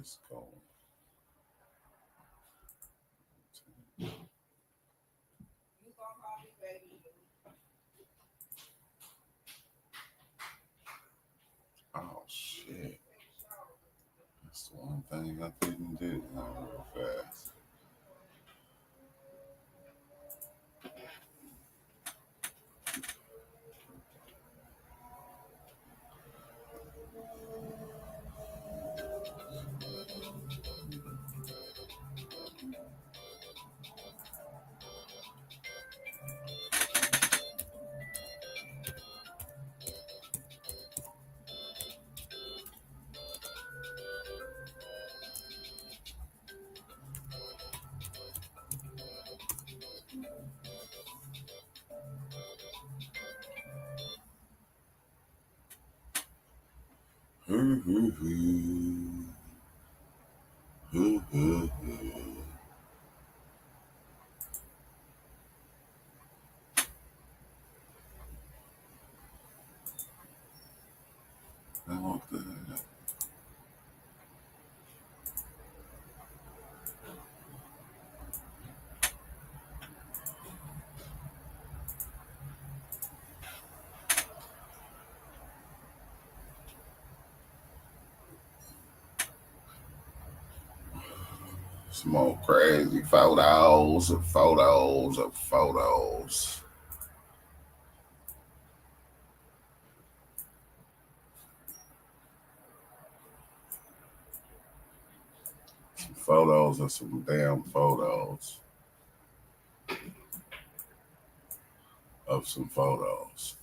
is going. Oh shit! That's the one thing I didn't do real fast. Now, some more crazy photos of photos of photos. Some photos of some damn photos of some photos.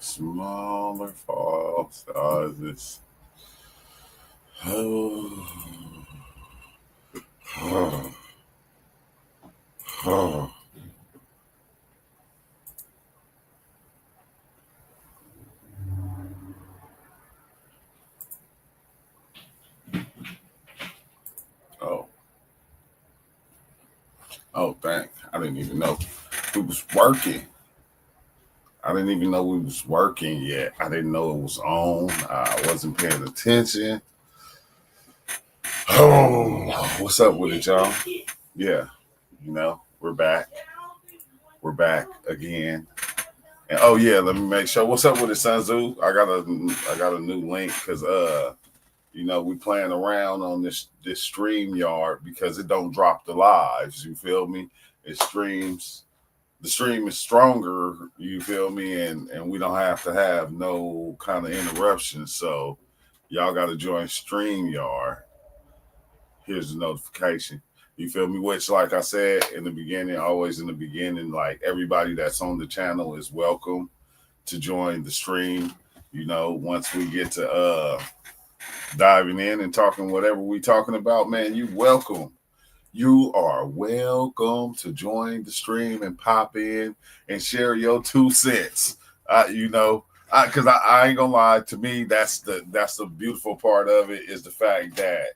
Smaller file sizes. Oh. Oh, dang. I didn't even know we was working. I didn't even know we was working yet. I didn't know it was on. I wasn't paying attention. Oh, what's up with it, y'all? Yeah, we're back. We're back again. And oh yeah, let me make sure. What's up with it, Sun Tzu? I got a new link because we playing around on this stream yard because it don't drop the lives. You feel me? It streams. The stream is stronger. You feel me? And we don't have to have no kind of interruptions. So y'all got to join StreamYard. Here's the notification. You feel me? Which, like I said in the beginning, always in the beginning, like everybody that's on the channel is welcome to join the stream. Once we get to diving in and talking whatever we talking about, man, you welcome. You are welcome to join the stream and pop in and share your 2 cents. Because I ain't gonna lie. To me, that's the beautiful part of it is the fact that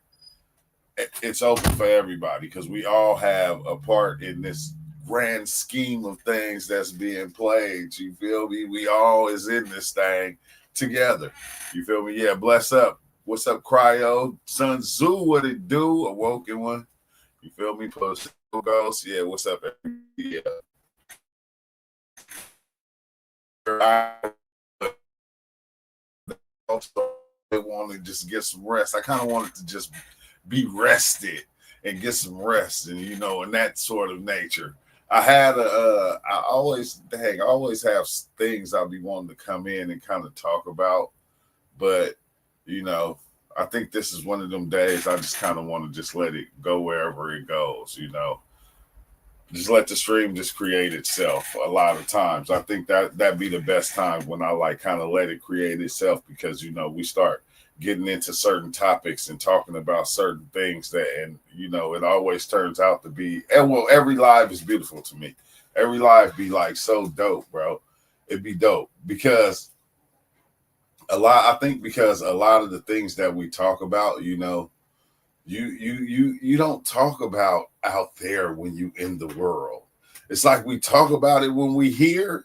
it's open for everybody because we all have a part in this grand scheme of things that's being played. You feel me? We all is in this thing together. You feel me? Yeah, bless up. What's up, Cryo? Sun Tzu, what it do? Awoken one. You feel me? Plus Ghost. Yeah, what's up? Yeah. I also want to just get some rest. I kind of wanted to just be rested and get some rest and in that sort of nature. I always have things I'll be wanting to come in and kind of talk about, but I think this is one of them days I just kind of want to just let it go wherever it goes, just let the stream just create itself. A lot of times I think that'd be the best time when I like kind of let it create itself because we start getting into certain topics and talking about certain things and it always turns out to be, and well, every live is beautiful to me. Every live be like so dope, bro. It'd be dope because a lot of the things that we talk about, you don't talk about out there when you in the world. It's like we talk about it when we here,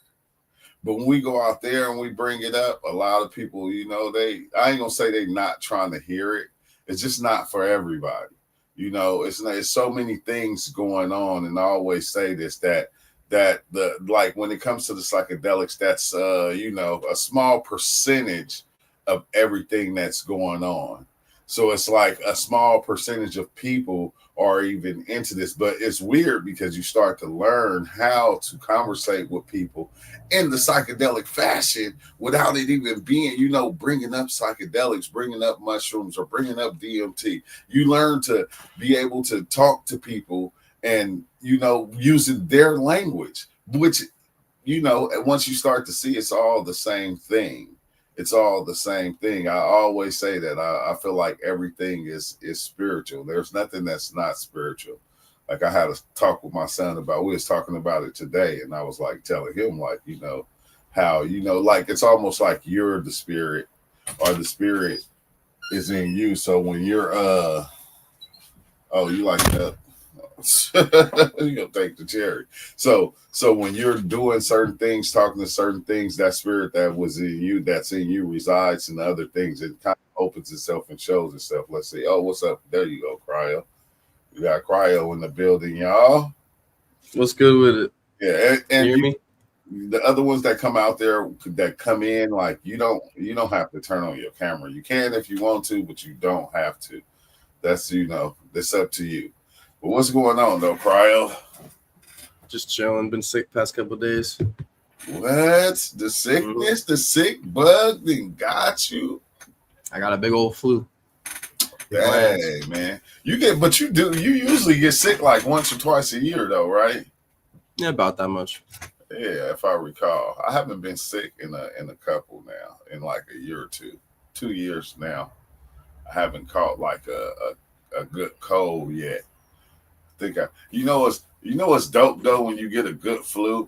But when we go out there and we bring it up, a lot of people, I ain't gonna say they not trying to hear it. It's just not for everybody. It's so many things going on, and I always say this that the like when it comes to the psychedelics, that's a small percentage of everything that's going on. So it's like a small percentage of people are even into this, but it's weird because you start to learn how to conversate with people in the psychedelic fashion without it even being, bringing up psychedelics, bringing up mushrooms, or bringing up DMT. You learn to be able to talk to people and, using their language, which, once you start to see it's all the same thing. It's all the same thing. I always say that I feel like everything is spiritual. There's nothing that's not spiritual. Like I had a talk with my son about, we was talking about it today, and I was like telling him like, how, like it's almost like you're the spirit or the spirit is in you. So when you're oh, you like that? You're gonna take the cherry. So when you're doing certain things, talking to certain things, that spirit that was in you, that's in you, resides in other things. It kind of opens itself and shows itself. Let's see. Oh, what's up? There you go, Cryo. We got Cryo in the building, y'all. What's good with it? Yeah, and you hear me? The other ones that come out there that come in, like you don't have to turn on your camera. You can if you want to, but you don't have to. That's that's up to you. But what's going on though, Cryo? Just chilling. Been sick past couple days. What? The sickness, the sick bug then got you? I got a big old flu. Hey, man. You usually get sick like once or twice a year though, right? Yeah, about that much. Yeah, if I recall. I haven't been sick in a couple now, in like a year or two. 2 years now. I haven't caught like a good cold yet. What's dope though when you get a good flu?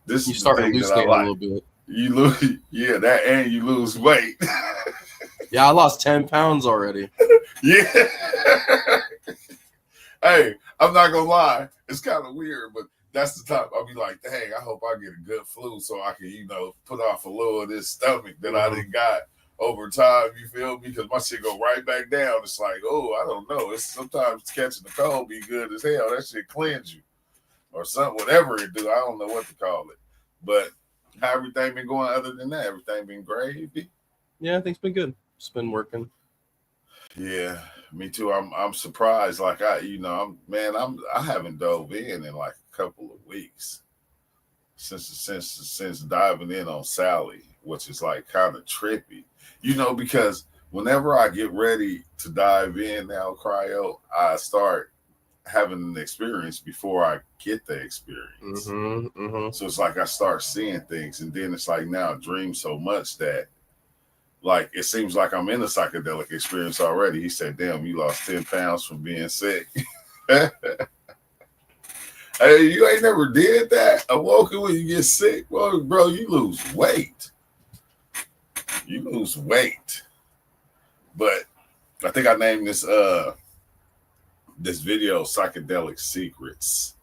This You is start the thing that I hallucinating a like. little bit. You lose, yeah, that, and you lose weight. Yeah, I lost 10 pounds already. Yeah. Hey, I'm not gonna lie, it's kind of weird, but that's the time I'll be like, dang, I hope I get a good flu so I can, put off a little of this stomach that I didn't got over time. You feel me? Because my shit go right back down. It's like, oh, I don't know. It's sometimes catching the cold be good as hell. That shit cleanse you or something, whatever it do. I don't know what to call it. But how everything been going other than that? Everything been gravy? Yeah, I think it's been good. It's been working. Yeah, me too. I'm surprised. Like I haven't dove in like a couple of weeks since diving in on Sally, which is like kind of trippy, because whenever I get ready to dive in now, Cryo, I start having an experience before I get the experience. So it's like I start seeing things, and then it's like now I dream so much that like it seems like I'm in a psychedelic experience already. He said, damn, you lost 10 pounds from being sick. Hey, you ain't never did that? Awoken when you get sick? Well, bro, you lose weight. You lose weight. But I think I named this video Psychedelic Secrets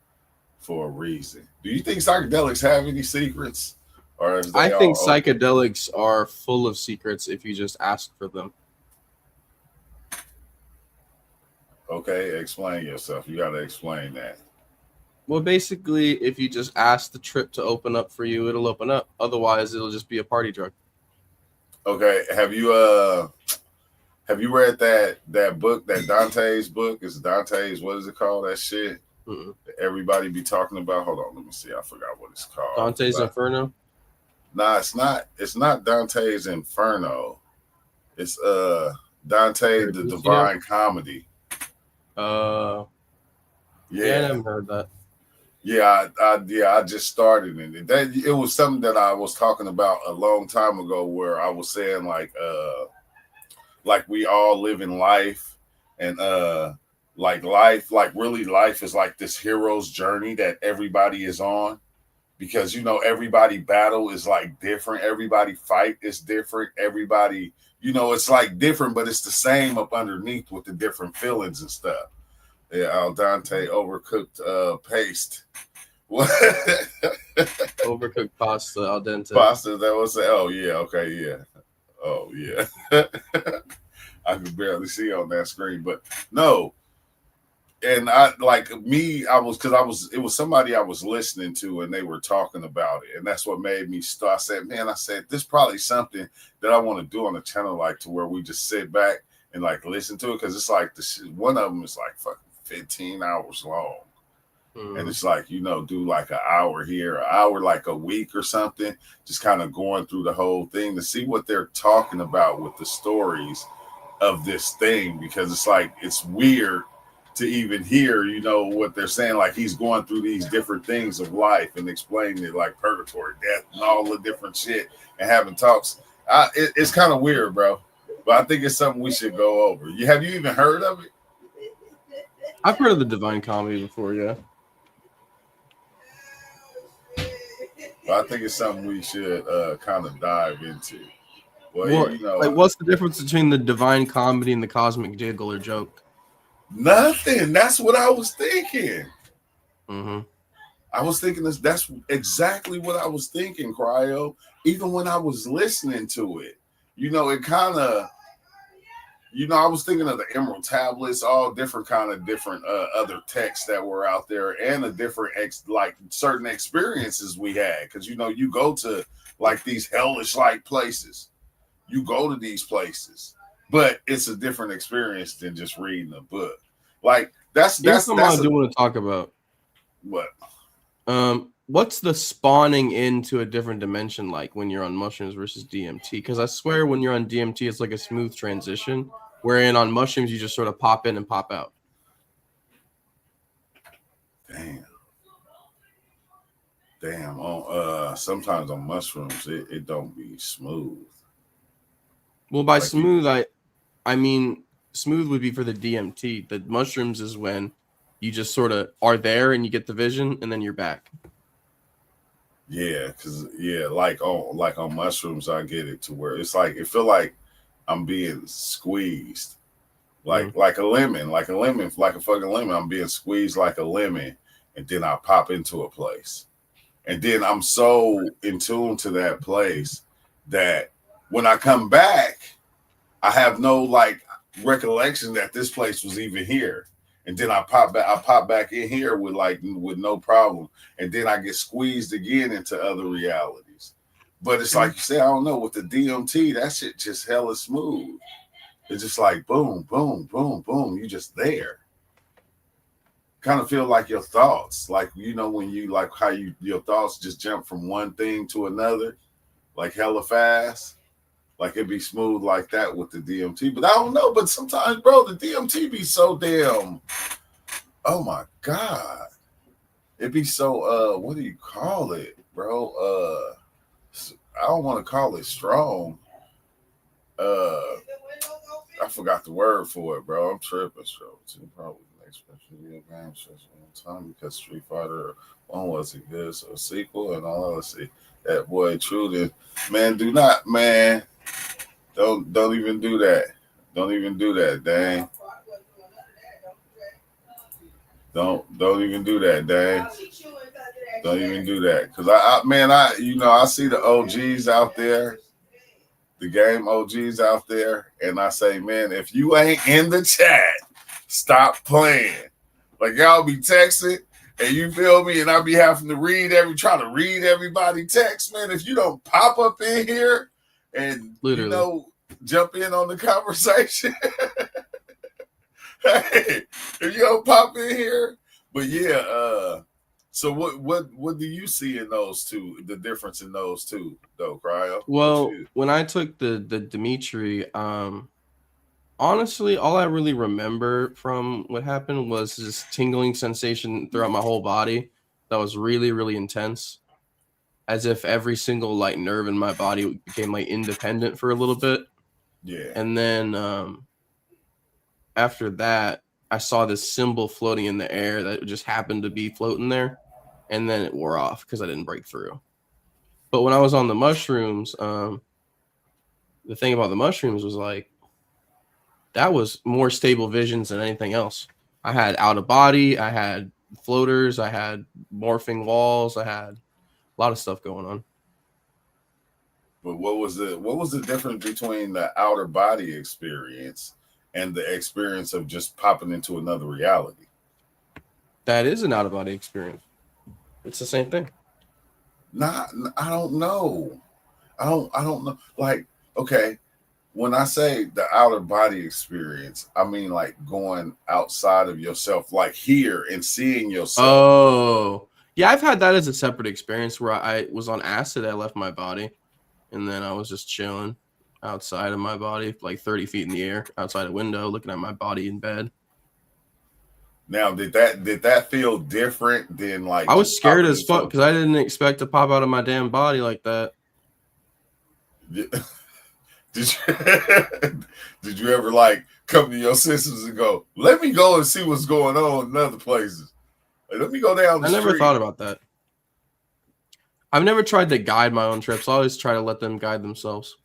for a reason. Do you think psychedelics have any secrets? Or is I think psychedelics are full of secrets if you just ask for them. Okay, explain yourself. You got to explain that. Well, basically, if you just ask the trip to open up for you, it'll open up. Otherwise, it'll just be a party drug. Okay, have you read that book, that Dante's book? It's Dante's, what is it called? That shit that everybody be talking about. Hold on, let me see. I forgot what it's called. Dante's Inferno? Nah, it's not. It's not Dante's Inferno. It's Dante the Divine Comedy. Yeah, I never heard that. Yeah, I just started in it. It was something that I was talking about a long time ago, where I was saying like we all live in life, and really life is like this hero's journey that everybody is on, because everybody battle is like different, everybody fight is different, everybody it's like different, but it's the same up underneath with the different feelings and stuff. Yeah, al dente overcooked paste. What? Overcooked pasta al dente. Pasta? That was say? Oh yeah, okay, yeah. Oh yeah. I could barely see on that screen, but no. And I like me, I was because I was it was somebody I was listening to and they were talking about it. And that's what made me start. I said, man, I said, this probably something that I want to do on the channel, like to where we just sit back and like listen to it. Cause it's like one of them is like fucking 15 hours long. And it's like, do like an hour here, an hour like a week or something, just kind of going through the whole thing to see what they're talking about with the stories of this thing, because it's like it's weird to even hear, what they're saying. Like he's going through these different things of life and explaining it, like purgatory, death, and all the different shit, and having talks. It's kind of weird, bro. But I think it's something we should go over. Have you even heard of it? I've heard of the Divine Comedy before, yeah. But I think it's something we should kind of dive into. Well, like, what's the difference between the Divine Comedy and the Cosmic Jiggle or Joke? Nothing. That's what I was thinking. Mm-hmm. I was thinking that's exactly what I was thinking, Cryo. Even when I was listening to it, it kind of, I was thinking of the Emerald Tablets, all different other texts that were out there, and the different like certain experiences we had. Because you go to like these hellish like places, you go to these places, but it's a different experience than just reading a book. Like that's something I do want to talk about. What? What's the spawning into a different dimension like when you're on mushrooms versus DMT? Because I swear when you're on DMT, it's like a smooth transition, wherein on mushrooms you just sort of pop in and pop out. Damn. On sometimes on mushrooms it don't be smooth. Well, by like smooth I mean smooth would be for the DMT. The mushrooms is when you just sort of are there and you get the vision and then you're back. Yeah, because like on mushrooms, I get it to where it's like it feel like I'm being squeezed, like a lemon, like a fucking lemon. I'm being squeezed like a lemon, and then I pop into a place, and then I'm so in tune to that place that when I come back, I have no like recollection that this place was even here. And then I pop back in here with no problem. And then I get squeezed again into other realities. But it's like you say, I don't know, with the DMT, that shit just hella smooth. It's just like boom, boom, boom, boom. You just there. Kind of feel like your thoughts, like when you like how your thoughts just jump from one thing to another, like hella fast. Like it'd be smooth like that with the DMT, but I don't know. But sometimes, bro, the DMT be so damn. Oh my god, it'd be so. What do you call it, bro? I don't want to call it strong. I forgot the word for it, bro. I'm tripping. Probably the next video game time because Street Fighter 1 wasn't good, so a sequel and all. Let's see that boy True. Man, do not, man. Don't even do that. Don't even do that, dang. Don't even do that, dang. Don't even do that. Cause I see the OGs out there, the game OGs out there, and I say, man, if you ain't in the chat, stop playing. Like y'all be texting, and you feel me, and I be having to try to read everybody text, man. If you don't pop up in here and literally jump in on the conversation. Hey, if you don't pop in here, but yeah, so what do you see in those two? The difference in those two, though, Cryo? Well, when I took the Dimitri, honestly, all I really remember from what happened was this tingling sensation throughout my whole body that was really, really intense. As if every single like nerve in my body became like independent for a little bit. Yeah. And then after that, I saw this symbol floating in the air that just happened to be floating there. And then it wore off because I didn't break through. But when I was on the mushrooms, the thing about the mushrooms was like, that was more stable visions than anything else. I had out of body. I had floaters, I had morphing walls, I had a lot of stuff going on. But what was the difference between the outer body experience and the experience of just popping into another reality? That is an out of body experience. It's the same thing. Not, I don't know. I don't know. Like, okay, when I say the outer body experience, I mean like going outside of yourself, like here and seeing yourself. Oh, yeah, I've had that as a separate experience where I was on acid. I left my body, and then I was just chilling outside of my body, like 30 feet in the air, outside a window, looking at my body in bed. Now, did that feel different than like I was just scared popping as fuck into because I didn't expect to pop out of my damn body like that. a did you did you ever like come to your senses and go, let me go and see what's going on in other places? Like, let me go down the I never street. thought about that. I've never tried to guide my own trips. I always try to let them guide themselves.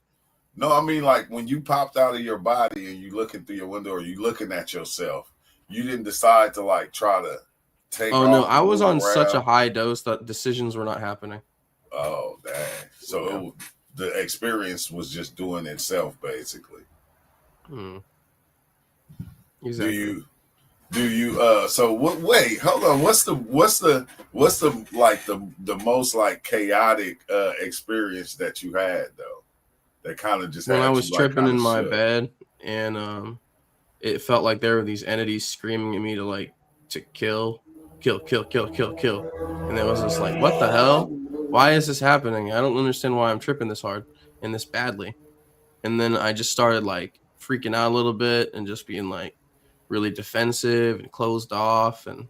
No, I mean like when you popped out of your body and you looking through your window or you looking at yourself, you didn't decide to like try to take Oh no, off I and was move on such a around. high dose that decisions were not happening. Oh, dang. Yeah. So the experience was just doing itself basically. Hmm. Do Exactly. you so what, wait, hold on, what's the like the most like chaotic experience that you had though, that kind of just When I had you was like tripping kind in of my shook? bed, and it felt like there were these entities screaming at me to like to kill, kill, kill, kill, kill, kill. And it was just like, what the hell? Why is this happening? I don't understand why I'm tripping this hard and this badly. And then I just started like freaking out a little bit and just being like really defensive and closed off and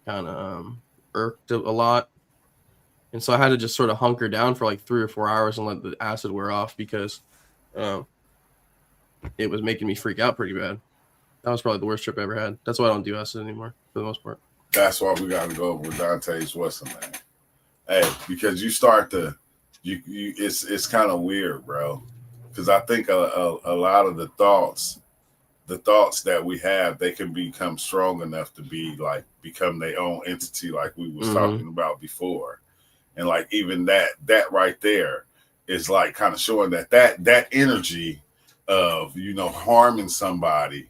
kind of irked a lot. And so I had to just sort of hunker down for like 3 or 4 hours and let the acid wear off because um, it was making me freak out pretty bad. That was probably the worst trip I ever had. That's why I don't do acid anymore for the most part. That's why we got to go over Dante's Western, man. Hey, because you start to you it's kind of weird, bro, because I think a lot of the thoughts that we have, they can become strong enough to be like become their own entity, like we was Mm-hmm. talking about before. And like even that right there is like kind of showing that energy of harming somebody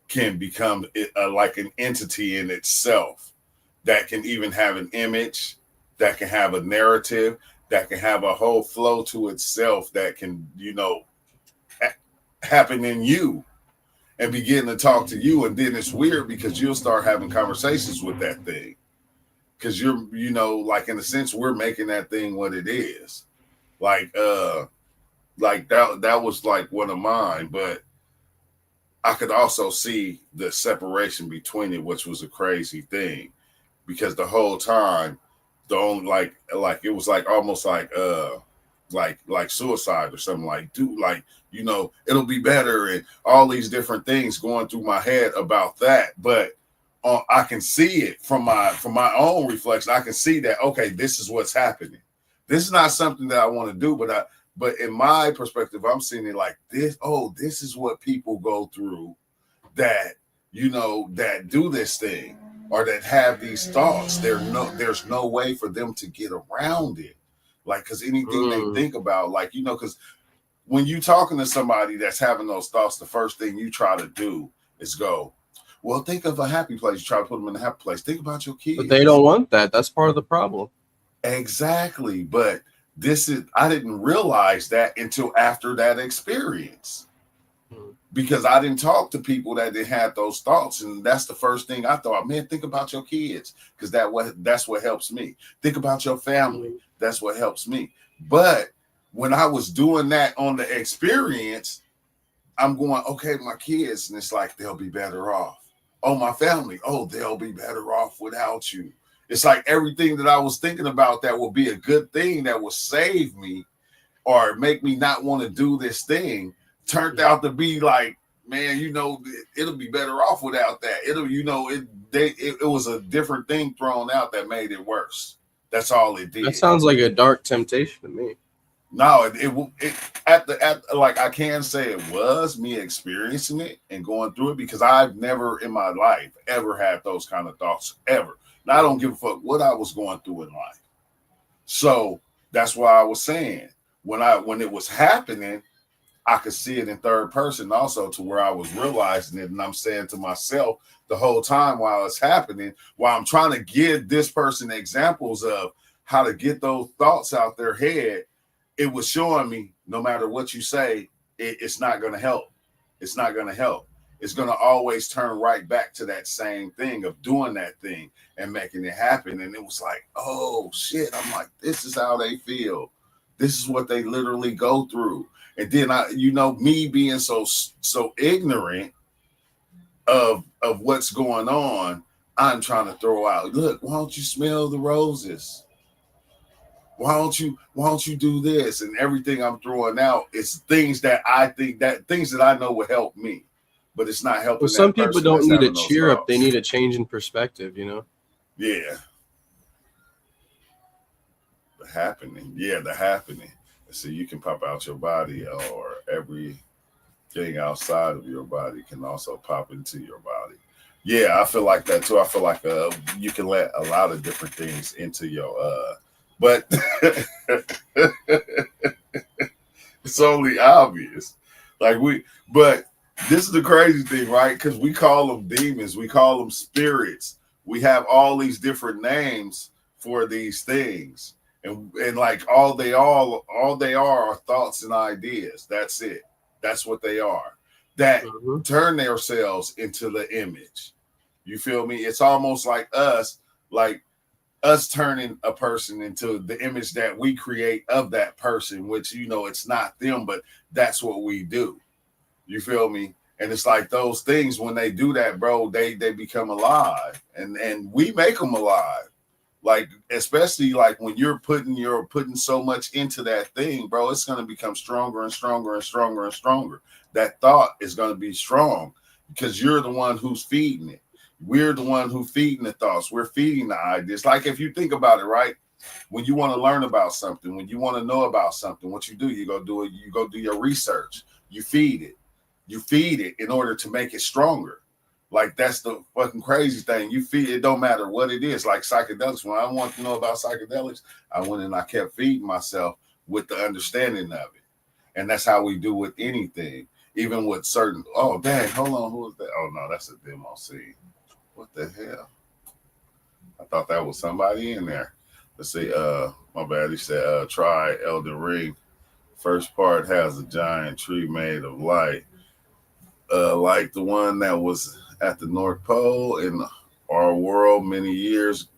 can become like an entity in itself, that can even have an image, that can have a narrative, that can have a whole flow to itself, that can happen in you and begin to talk to you. And then it's weird because you'll start having conversations with that thing, because you're like in a sense we're making that thing what it is. Like that was like one of mine. But I could also see the separation between it, which was a crazy thing, because the whole time the only like it was like almost like suicide or something, like dude, like it'll be better, and all these different things going through my head about that. But I can see it from my own reflection. I can see that, okay, this is what's happening. This is not something that I want to do, but in my perspective, I'm seeing it like this. Oh, this is what people go through, that that do this thing, or that have these thoughts. There's no way for them to get around it. Like, because anything they Mm. think about, like, because when you talking to somebody that's having those thoughts, the first thing you try to do is go, well, think of a happy place. You try to put them in a happy place. Think about your But they kids. don't want that. That's part of the problem. Exactly. But I didn't realize that until after that experience, Mm. because I didn't talk to people that didn't have those thoughts. And that's the first thing I thought, man, think about your kids, because that's what helps me. Think about your family. Mm. That's what helps me. But when I was doing that on the experience, I'm going, okay, my kids, and it's like they'll be better off. Oh, my family, oh, they'll be better off without you. It's like everything that I was thinking about that will be a good thing, that will save me or make me not want to do this thing, turned out to be like, man, it'll be better off without that. It was a different thing thrown out that made it worse. That's all it That did. sounds like a dark temptation to me. No, it at like, I can say it was me experiencing it and going through it, because I've never in my life ever had those kind of thoughts ever. Now, I don't give a fuck what I was going through in life. So that's why I was saying when it was happening, I could see it in third person also, to where I was realizing it. And I'm saying to myself the whole time while it's happening, while I'm trying to give this person examples of how to get those thoughts out their head, it was showing me no matter what you say, it's not going to help. It's not going to help. It's going to always turn right back to that same thing of doing that thing and making it happen. And it was like, oh shit. I'm like, this is how they feel. This is what they literally go through. And then me being so ignorant of what's going on, I'm trying to throw out, look, why don't you smell the roses? Why don't you do this? And everything I'm throwing out is things that I know will help me, but it's not helping. Well, some that people person don't that's need a having those cheer up; thoughts. they need a change in perspective. Yeah. The happening. So you can pop out your body, or everything outside of your body can also pop into your body. Yeah, I feel like that too. I feel like you can let a lot of different things into your but it's only obvious. But this is the crazy thing, right? Because we call them demons, we call them spirits. We have all these different names for these things. And like all they are thoughts and ideas. That's it. That's what they are. That turn themselves into the image. You feel me? It's almost like us turning a person into the image that we create of that person, which it's not them, but that's what we do. You feel me? And it's like those things, when they do that, bro, they become alive, and we make them alive. Like, especially like when you're putting so much into that thing, bro, it's going to become stronger and stronger and stronger and stronger. That thought is going to be strong because you're the one who's feeding it. We're the one who feeding the thoughts. We're feeding the ideas. Like, if you think about it, right? When you want to learn about something, when you want to know about something, what you do, you go do it. You go do your research. You feed it. You feed it in order to make it stronger. Like, that's the fucking crazy thing. You feed it, don't matter what it is. Like psychedelics. When I wanted to know about psychedelics, I went and I kept feeding myself with the understanding of it. And that's how we do with anything. Even with certain, oh dang, hold on, who is that? Oh no, that's a demo scene. What the hell? I thought that was somebody in there. Let's see, my bad. He said try Elden Ring. First part has a giant tree made of light. Like the one that was at the North Pole in our world many years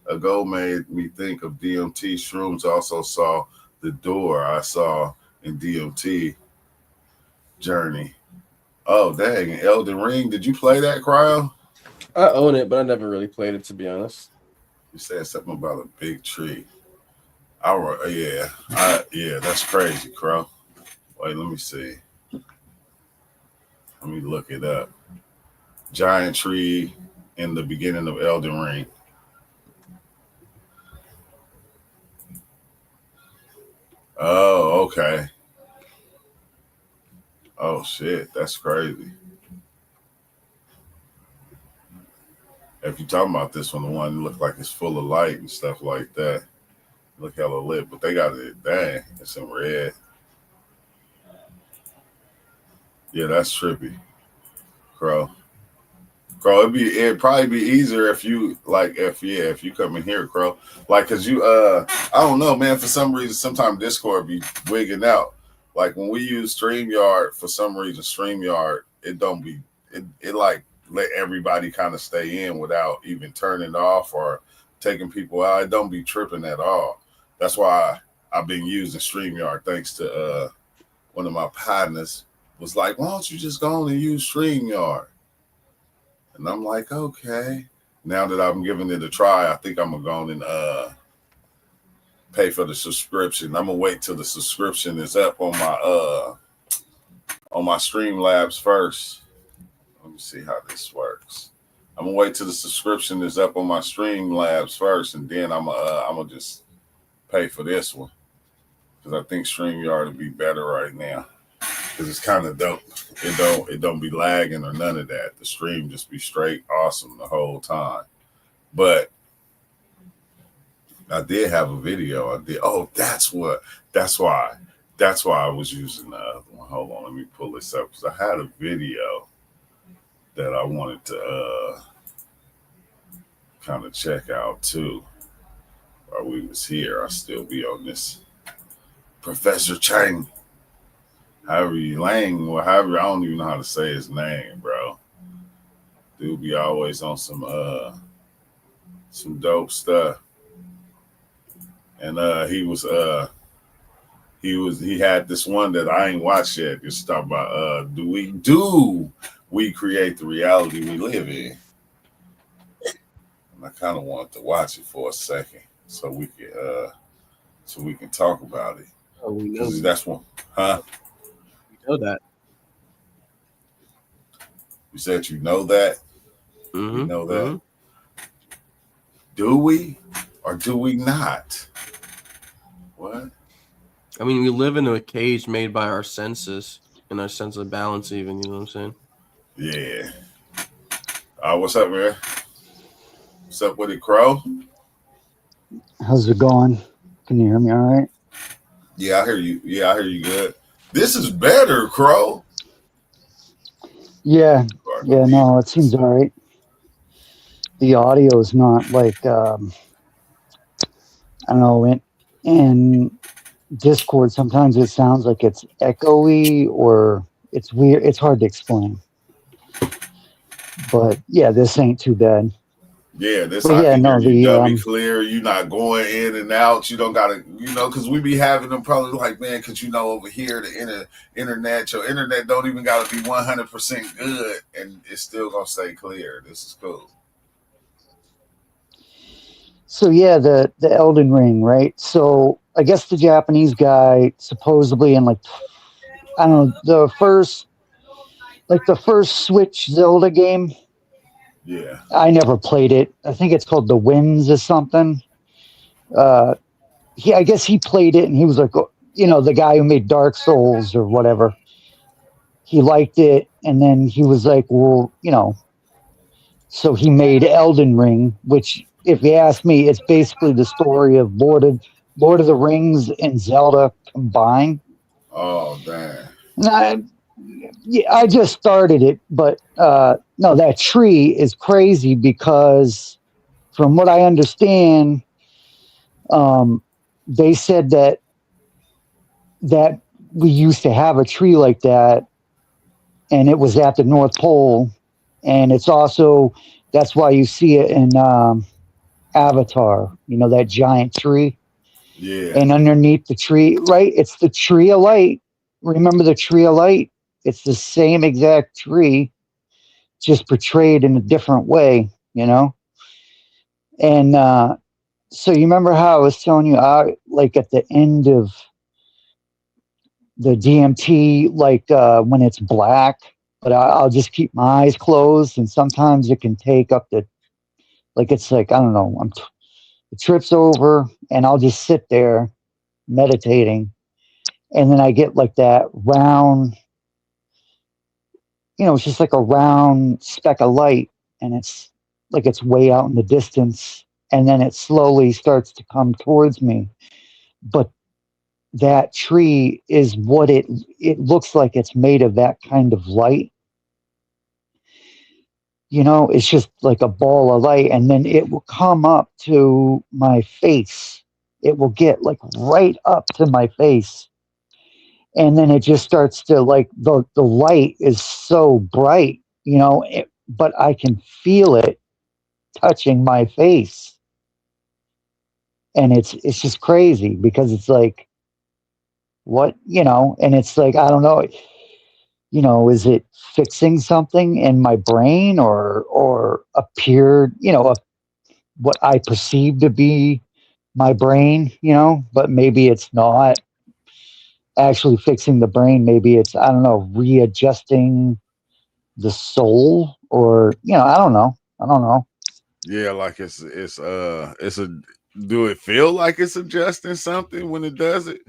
ago made me think of DMT. Shrooms also saw the door I saw in DMT Journey. Oh, dang. Elden Ring. Did you play that, Cryo? I own it, but I never really played it, to be honest. You said something about a big tree. Yeah, that's crazy, Crow. Wait, let me see. Let me look it up. Giant tree in the beginning of Elden Ring. Oh, okay. Oh shit, that's crazy. If you're talking about this one, the one that look like it's full of light and stuff like that. Look hella lit, but they got it. Dang, it's in red. Yeah, that's trippy, Crow. Crow, it'd probably be easier if you if you come in here, Crow. Like, cause I don't know, man. For some reason, sometimes Discord be wigging out. Like when we use StreamYard, for some reason, StreamYard it like let everybody kind of stay in without even turning it off or taking people out. It don't be tripping at all. That's why I've been using StreamYard. Thanks to one of my partners was like, why don't you just go on and use StreamYard? And I'm like, okay. Now that I'm giving it a try, I think I'm gonna go on and pay for the subscription. I'm gonna wait till the subscription is up on my Streamlabs first. Let me see how this works. I'm gonna wait till the subscription is up on my Streamlabs first, and then I'm gonna just pay for this one because I think StreamYard would be better right now because it's kind of dope. It don't be lagging or none of that. The stream just be straight awesome the whole time. But I did have a video. I did. Oh, that's what. That's why. That's why I was using the other one. Hold on, let me pull this up because I had a video that I wanted to kind of check out too. While we was here, I still be on this Professor Chang, however you Lang, or however I don't even know how to say his name, bro. Dude be always on some dope stuff, and he had this one that I ain't watched yet. Just talk about do we create the reality we live in? And I kind of wanted to watch it for a second so we can talk about it Oh, because that's one, huh? we know that. You said you know that we Mm-hmm. know that. Mm-hmm. Do we or do we not? What? I mean, we live in a cage made by our senses and our sense of balance. Even, you know what I'm saying? Yeah. What's up, man? What's up with it, Crow? How's it going? Can you hear me all right? Yeah, I hear you. Yeah, I hear you good. This is better, Crow. Yeah, I yeah, don't need no, it seems all right. The audio is not like, I don't know, in Discord, sometimes it sounds like it's echoey or it's weird. It's hard to explain. But yeah, this ain't too bad. Yeah, this But I yeah, can hear no, you the, dummy clear. You not going in and out. You don't gotta, because we be having them probably like, man, because over here internet, your internet don't even gotta be 100% good, and it's still gonna stay clear. This is cool. so yeah, the Elden Ring, right? So I guess the Japanese guy supposedly in like, I don't know, the first Switch Zelda game. Yeah. I never played it. I think it's called The Winds or something. Uh, I guess he played it and he was like, oh, the guy who made Dark Souls or whatever. He liked it, and then he was like, well, so he made Elden Ring, which, if you ask me, it's basically the story of Lord of the Rings and Zelda combined. Oh damn. And yeah, I just started it, but no, that tree is crazy because, from what I understand, um, they said that we used to have a tree like that, and it was at the North Pole, and it's also that's why you see it in Avatar. That giant tree, Yeah. and underneath the tree, right? It's the tree of light. Remember the tree of light? It's the same exact tree, just portrayed in a different way. And so you remember how I was telling you, like at the end of the DMT, like when it's black, but I'll just keep my eyes closed, and sometimes it can take up to, like, it's like, I don't know, it trips over, and I'll just sit there meditating, and then I get like that round, it's just like a round speck of light, and it's like it's way out in the distance, and then it slowly starts to come towards me. But that tree is what it looks like it's made of that kind of light. It's just like a ball of light, and then it will come up to my face. It will get like right up to my face, and then it just starts to, like, the light is so bright, but I can feel it touching my face, and it's just crazy because it's like, what, and it's like, I don't know, is it fixing something in my brain, or appeared, what I perceive to be my brain, but maybe it's not actually fixing the brain. Maybe it's, I don't know, readjusting the soul, or, I don't know. I don't know. Yeah, like it's a do it feel like it's adjusting something when it does it?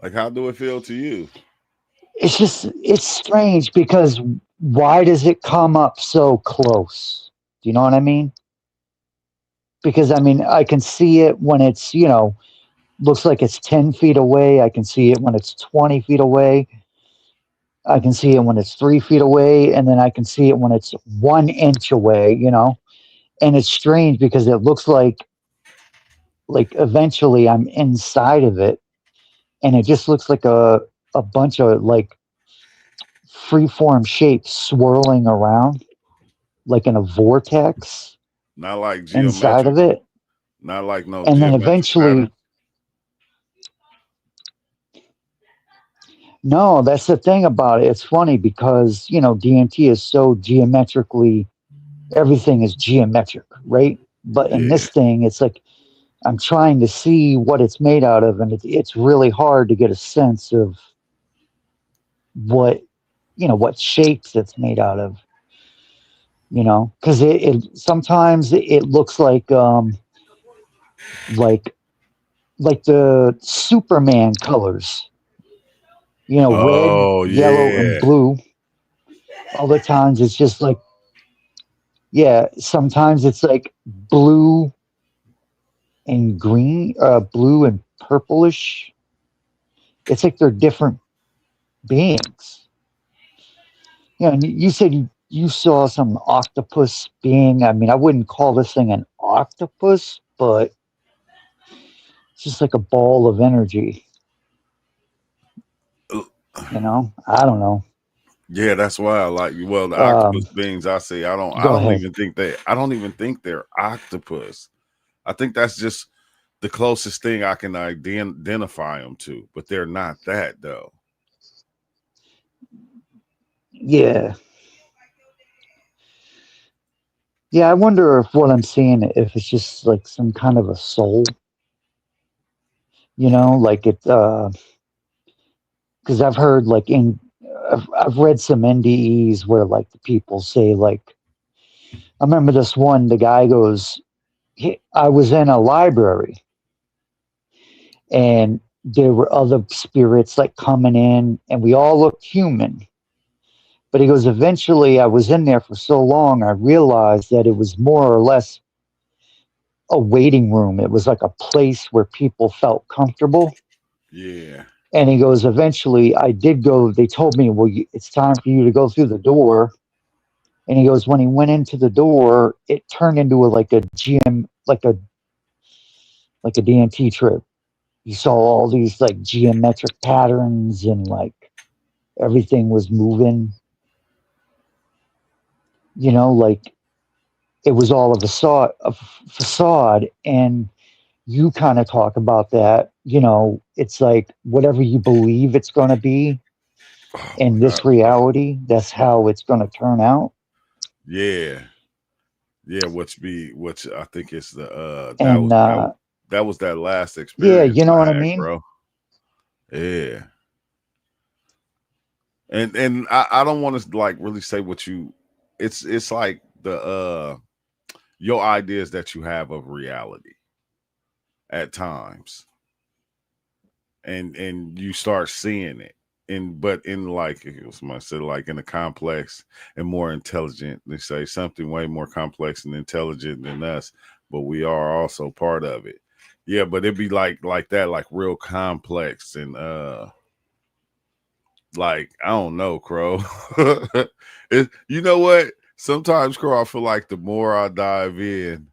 Like how do it feel to you? It's strange because why does it come up so close? Do you know what I mean? because I mean, I can see it when it's, looks like it's 10 feet away. I can see it when it's 20 feet away. I can see it when it's 3 feet away. And then I can see it when it's 1 inch away, and it's strange because it looks like eventually I'm inside of it, and it just looks like a bunch of like freeform shapes swirling around like in a vortex Not like inside geometric, of it. not like no And then geometric eventually, pattern. no, that's the thing about it. It's funny because, DMT is so geometrically, everything is geometric, right? But in Yeah. this thing, it's like I'm trying to see what it's made out of, and it's really hard to get a sense of what, what shapes it's made out of, because it sometimes it looks like like the Superman colors, red, Oh yellow, and yeah. blue. Other times it's just like, yeah, sometimes it's like blue and green, blue and purplish. It's like they're different beings. And you said you saw some octopus being. I mean, I wouldn't call this thing an octopus, but it's just like a ball of energy. I don't know. Yeah, that's why I like you. Well, the octopus Um, beings I see, I go don't ahead. even think I don't even think they're octopus. I think that's just the closest thing I can identify them to, but they're not that though. Yeah. Yeah, I wonder if what I'm seeing, if it's just like some kind of a soul, like because I've heard like I've read some NDEs where like the people say like, I remember this one, the guy goes, I was in a library and there were other spirits like coming in and we all looked human. But he goes, eventually I was in there for so long, I realized that it was more or less a waiting room. It was like a place where people felt comfortable. Yeah. And he goes, eventually I did go, they told me, well, it's time for you to go through the door. And he goes, when he went into the door, it turned into like a GM, like a DMT trip. You saw all these like geometric patterns and like everything was moving, like it was all a facade. And you kind of talk about that, it's like whatever you believe it's going to be Oh my in God. this reality, that's how it's going to turn out. Yeah. Yeah, which I think is the And that was that last yeah, experience you know I what I had, mean? bro. Yeah. And I don't want to like really say what you it's like the your ideas that you have of reality at times. And you start seeing it. But in like somebody said like in a complex and more intelligent, they say something way more complex and intelligent than us, but we are also part of it. Yeah, but it'd be like that, like real complex and like I don't know, Crow. You know what? Sometimes, Crow, I feel like the more I dive in,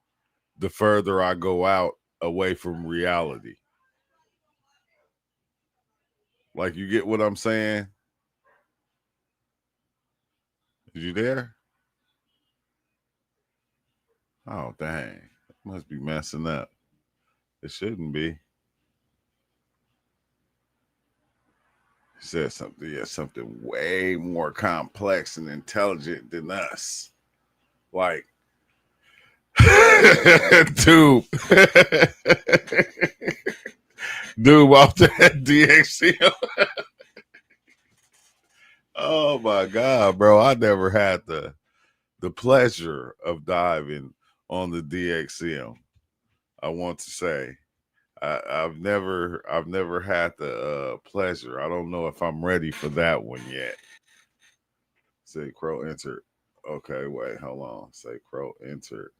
the further I go out away from reality. Like you get what I'm saying? Is you there? Oh dang. It must be messing up. It shouldn't be. He said something, yeah, something way more complex and intelligent than us. Like dude. Dude off that DXCO. Oh my God, bro. I never had the pleasure of diving on the DXM. I want to say. I've never had the pleasure. I don't know if I'm ready for that one yet. Say Crow entered. Okay, wait, hold on. Say Crow entered.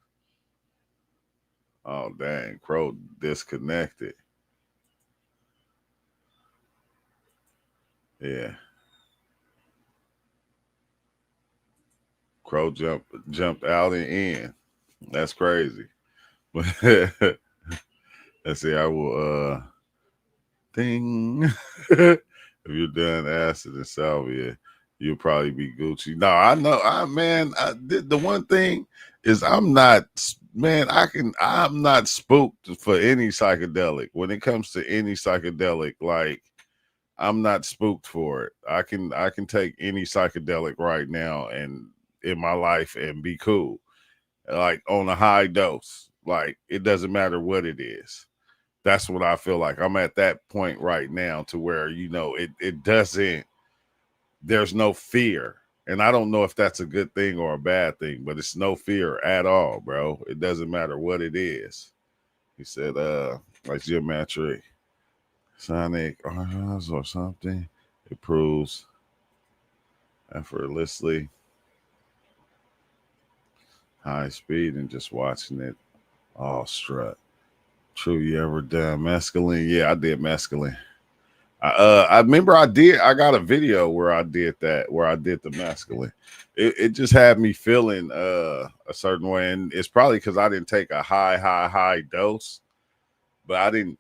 Oh dang, Crow disconnected. Yeah, Crow jumped out and in. That's crazy. But let's see. I will ding. If you're done acid and salvia, you'll probably be Gucci. No, I know. The one thing is I'm not spooked for any psychedelic. When it comes to any psychedelic, like I'm not spooked for it. I can take any psychedelic right now and in my life and be cool. Like on a high dose. Like it doesn't matter what it is. That's what I feel like. I'm at that point right now to where, it doesn't, there's no fear. And I don't know if that's a good thing or a bad thing, but it's no fear at all, bro. It doesn't matter what it is. He said, like geometric, sonic or something. It proves effortlessly high speed and just watching it all strut. True, you ever done mescaline? Yeah, I did mescaline. I remember I got a video where I did that, where I did the mescaline. It just had me feeling a certain way, and it's probably because I didn't take a high dose, but I didn't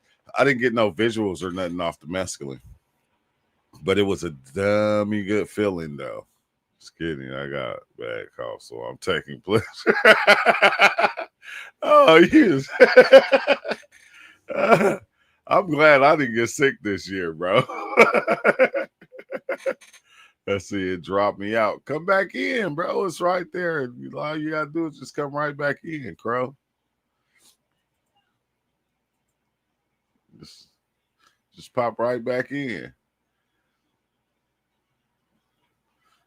get no visuals or nothing off the mescaline. But it was a dummy good feeling though. Just kidding, I got bad cough, so I'm taking pleasure. Oh, yes. I'm glad I didn't get sick this year, bro. Let's see, it dropped me out. Come back in, bro. It's right there. All you gotta do is just come right back in, Crow. Just, just pop right back in.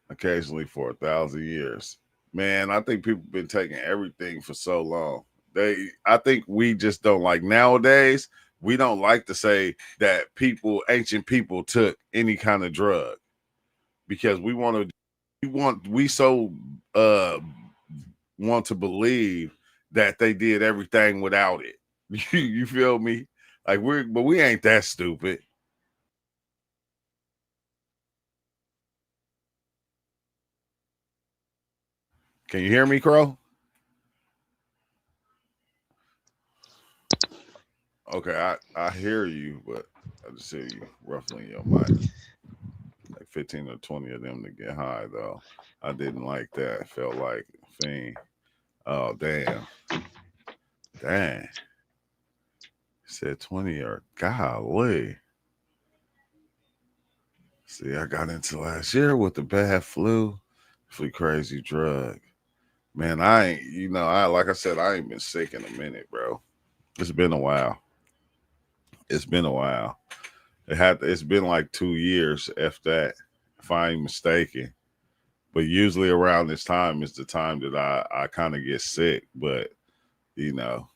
Occasionally for 1,000 years. Man, I think people been taking everything for so long. I think we just don't like nowadays. We don't like to say that ancient people took any kind of drug because we so uh want to believe that they did everything without it. You feel me? Like but we ain't that stupid. Can you hear me, Crow? Okay, I hear you, but I just hear you ruffling your mic. Like 15 or 20 of them to get high though. I didn't like that. It felt like a fiend. Oh damn. Dang. Said 20 or golly. See, I got into last year with the bad flu crazy drug. Man, I ain't, like I said, I ain't been sick in a minute, bro. It's been a while. It's been a while. It's been like 2 years, if that, if I ain't mistaken. But usually around this time is the time that I kind of get sick. But, you know,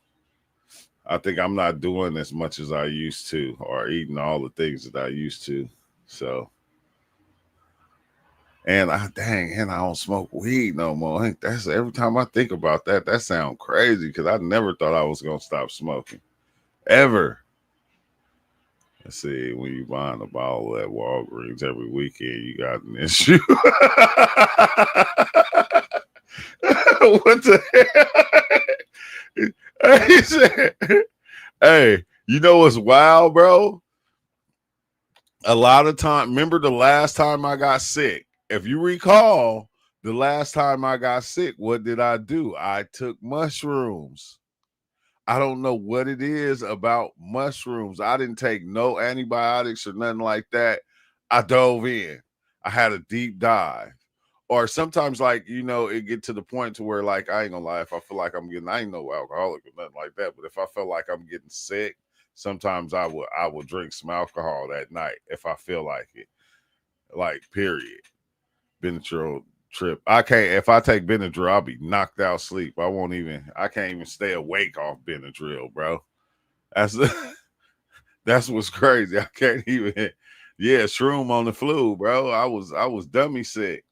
I think I'm not doing as much as I used to or eating all the things that I used to. So, and I don't smoke weed no more. I think that's every time I think about that, that sounds crazy because I never thought I was gonna stop smoking. Ever. Let's see, when you buying a bottle at Walgreens every weekend, you got an issue. What the hell? He said, hey, you know what's wild, bro? A lot of time, remember the last time I got sick? If you recall, the last time I got sick, what did I do? I took mushrooms. I don't know what it is about mushrooms. I didn't take no antibiotics or nothing like that. I dove in. I had a deep dive. Or sometimes, like, it get to the point to where, like, I ain't gonna lie, if I feel like I ain't no alcoholic or nothing like that, but if I feel like I'm getting sick, sometimes I will drink some alcohol that night if I feel like it. Like, period. Benadryl trip. I can't, if I take Benadryl, I'll be knocked out sleep. I can't even stay awake off Benadryl, bro. That's that's what's crazy. I can't even, yeah, shroom on the flu, bro. I was dummy sick.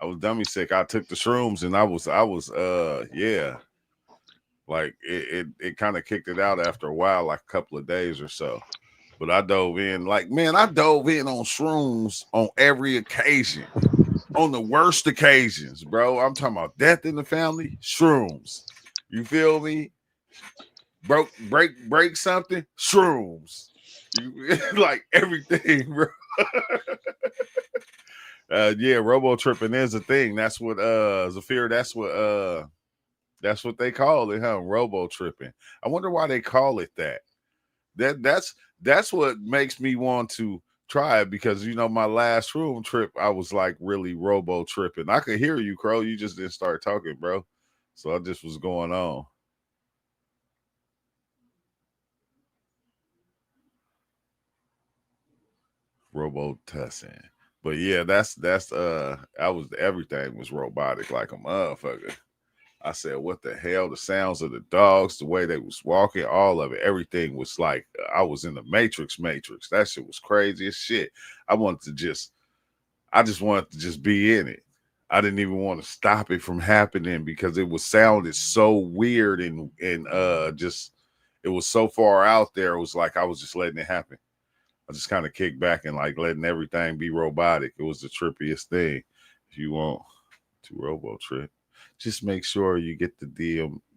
I was dummy sick. I took the shrooms and I was yeah. Like it kind of kicked it out after a while, like a couple of days or so. But I dove in, like, man, I dove in on shrooms on every occasion, on the worst occasions, bro. I'm talking about death in the family, shrooms. You feel me? Break something, shrooms. You like everything, bro. Yeah, robo tripping is a thing. That's what Zafir, that's what they call it, huh? Robo tripping. I wonder why they call it that. That's what makes me want to try it, because you know my last room trip I was like really robo tripping. I could hear you, Crow. You just didn't start talking, bro. So I just was going on. Robo tussing. But yeah, that's I was everything was robotic like a motherfucker. I said, what the hell? The sounds of the dogs, the way they was walking, all of it, everything was like I was in the Matrix. That shit was crazy as shit. I wanted to just, I just wanted to just be in it. I didn't even want to stop it from happening because it was sounded so weird and just it was so far out there. It was like I was just letting it happen. I just kind of kicked back and like letting everything be robotic. It was the trippiest thing. If you want to robo trip, just make sure you get the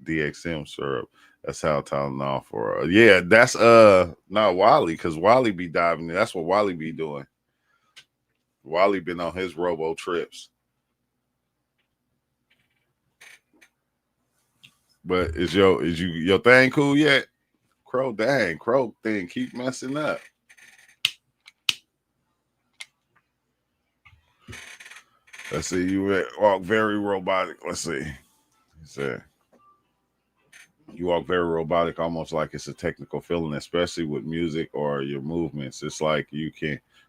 DXM syrup. That's how Tylenol for yeah. That's not Wally, because Wally be diving. That's what Wally be doing. Wally been on his robo trips. But is your thing cool yet? Crow, dang, Crow thing keep messing up. Let's see, you walk very robotic. Let's see. He said you walk very robotic, almost like it's a technical feeling, especially with music or your movements. It's like you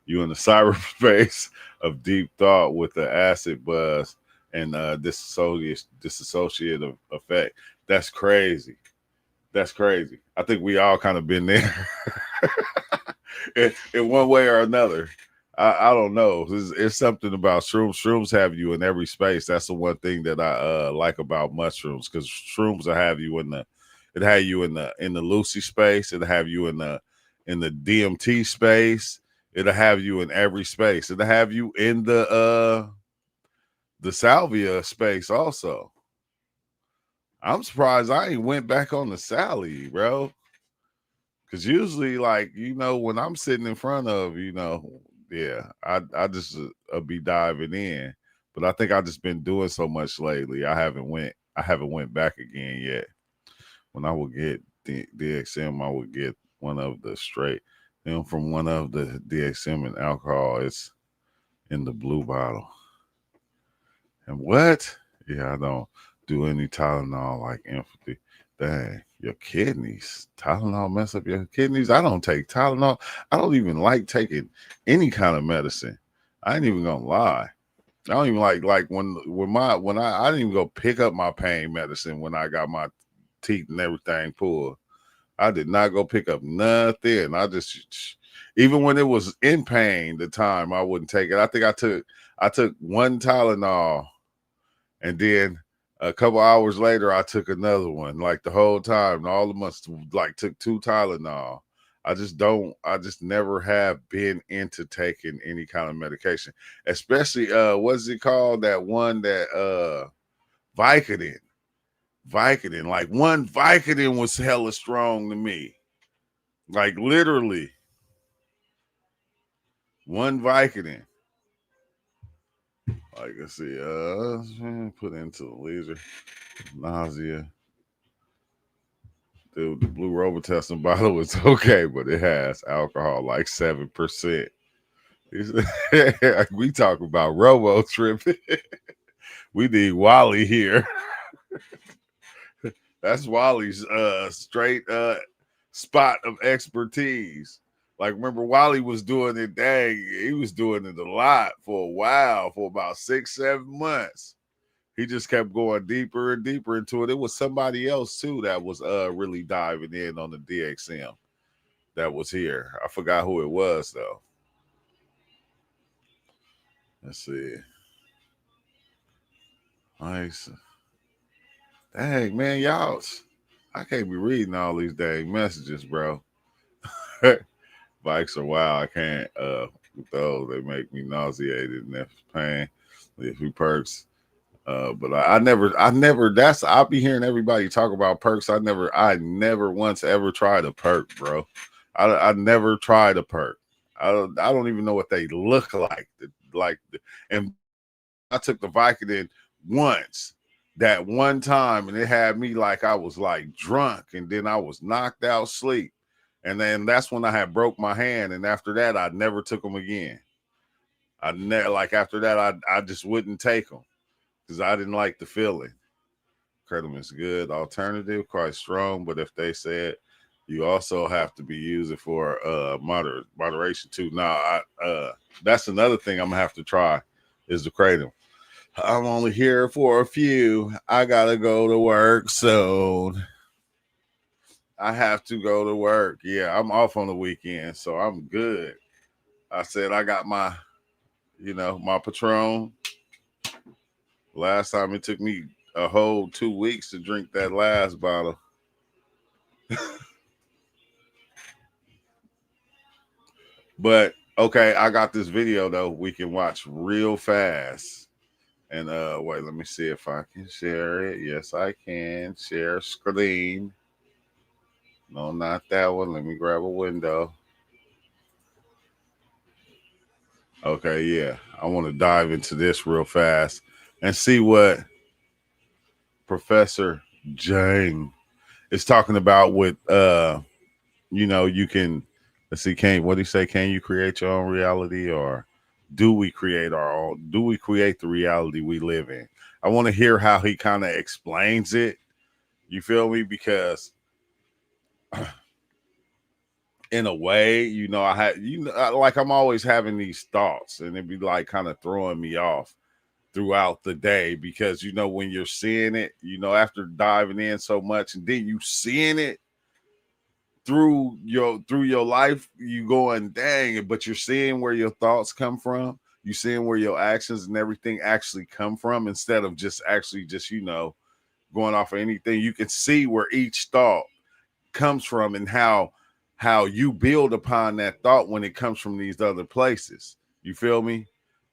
in the cyberspace of deep thought with the acid buzz and dissociative effect. That's crazy. That's crazy. I think we all kind of been there in one way or another. I don't know. It's something about shrooms. Shrooms have you in every space. That's the one thing that I like about mushrooms, because shrooms will have you it have you in the Lucy space. It'll have you in the DMT space. It'll have you in every space. It'll have you in the salvia space also. I'm surprised I ain't went back on the Sally, bro. Cause usually, like, you know, when I'm sitting in front of, you know, yeah, I just be diving in. But I think I just been doing so much lately. I haven't went back again yet. When I would get DXM, I would get one of the straight. Then from one of the DXM and alcohol, it's in the blue bottle. And what? Yeah, I don't do any Tylenol like empathy. Dang, your kidneys. Tylenol mess up your kidneys. I don't take Tylenol. I don't even like taking any kind of medicine. I ain't even gonna lie. I don't even like when I didn't even go pick up my pain medicine when I got my teeth and everything pulled. I did not go pick up nothing. I just even when it was in pain, the time I wouldn't take it. I took one Tylenol, and then a couple hours later, I took another one. Like the whole time, all the months, like took two Tylenol. I just don't. I just never have been into taking any kind of medication, especially what's it called? That one that Vicodin. Vicodin. Like one Vicodin was hella strong to me. Like literally one Vicodin. Like let's see, put into the laser, nausea. Dude, the blue Robitussin bottle is okay, but it has alcohol like 7%. We talk about robo tripping. We need Wally here. That's Wally's straight spot of expertise. Like remember Wally was doing it, dang, he was doing it a lot for a while, for about 6-7 months. He just kept going deeper and deeper into it. It was somebody else too that was really diving in on the DXM that was here. I forgot who it was though. Let's see. Nice. Dang, man, y'all. I can't be reading all these dang messages, bro. Bikes are wild. I can't with those. They make me nauseated and that's pain. A few perks. But I never I'll be hearing everybody talk about perks. I never once ever tried a perk, bro. I never tried a perk. I don't even know what they look like. And I took the Vicodin once, that one time, and it had me like I was like drunk, and then I was knocked out sleep. And then that's when I had broke my hand. And after that, I never took them again. I never after that, I just wouldn't take them because I didn't like the feeling. Kratom is good alternative, quite strong, but if they said you also have to be using for moderation too. Now, that's another thing I'm gonna have to try is the Kratom. I'm only here for a few. I gotta go to work soon. I have to go to work. Yeah, I'm off on the weekend, so I'm good. I said I got my, my Patron. Last time it took me a whole 2 weeks to drink that last bottle. But okay, I got this video though we can watch real fast. And wait, let me see if I can share it. Yes, I can. Share screen. No, not that one. Let me grab a window. Okay, yeah. I want to dive into this real fast and see what Professor Jane is talking about with you can let's see, what do you say? Can you create your own reality, or do we create our own? Do we create the reality we live in? I want to hear how he kind of explains it. You feel me? Because in a way, I had like I'm always having these thoughts, and it'd be like kind of throwing me off throughout the day because when you're seeing it, after diving in so much, and then you seeing it through your life, you going dang, but you're seeing where your thoughts come from. You seeing where your actions and everything actually come from instead of just going off of anything. You can see where each thought comes from and how you build upon that thought when it comes from these other places. You feel me?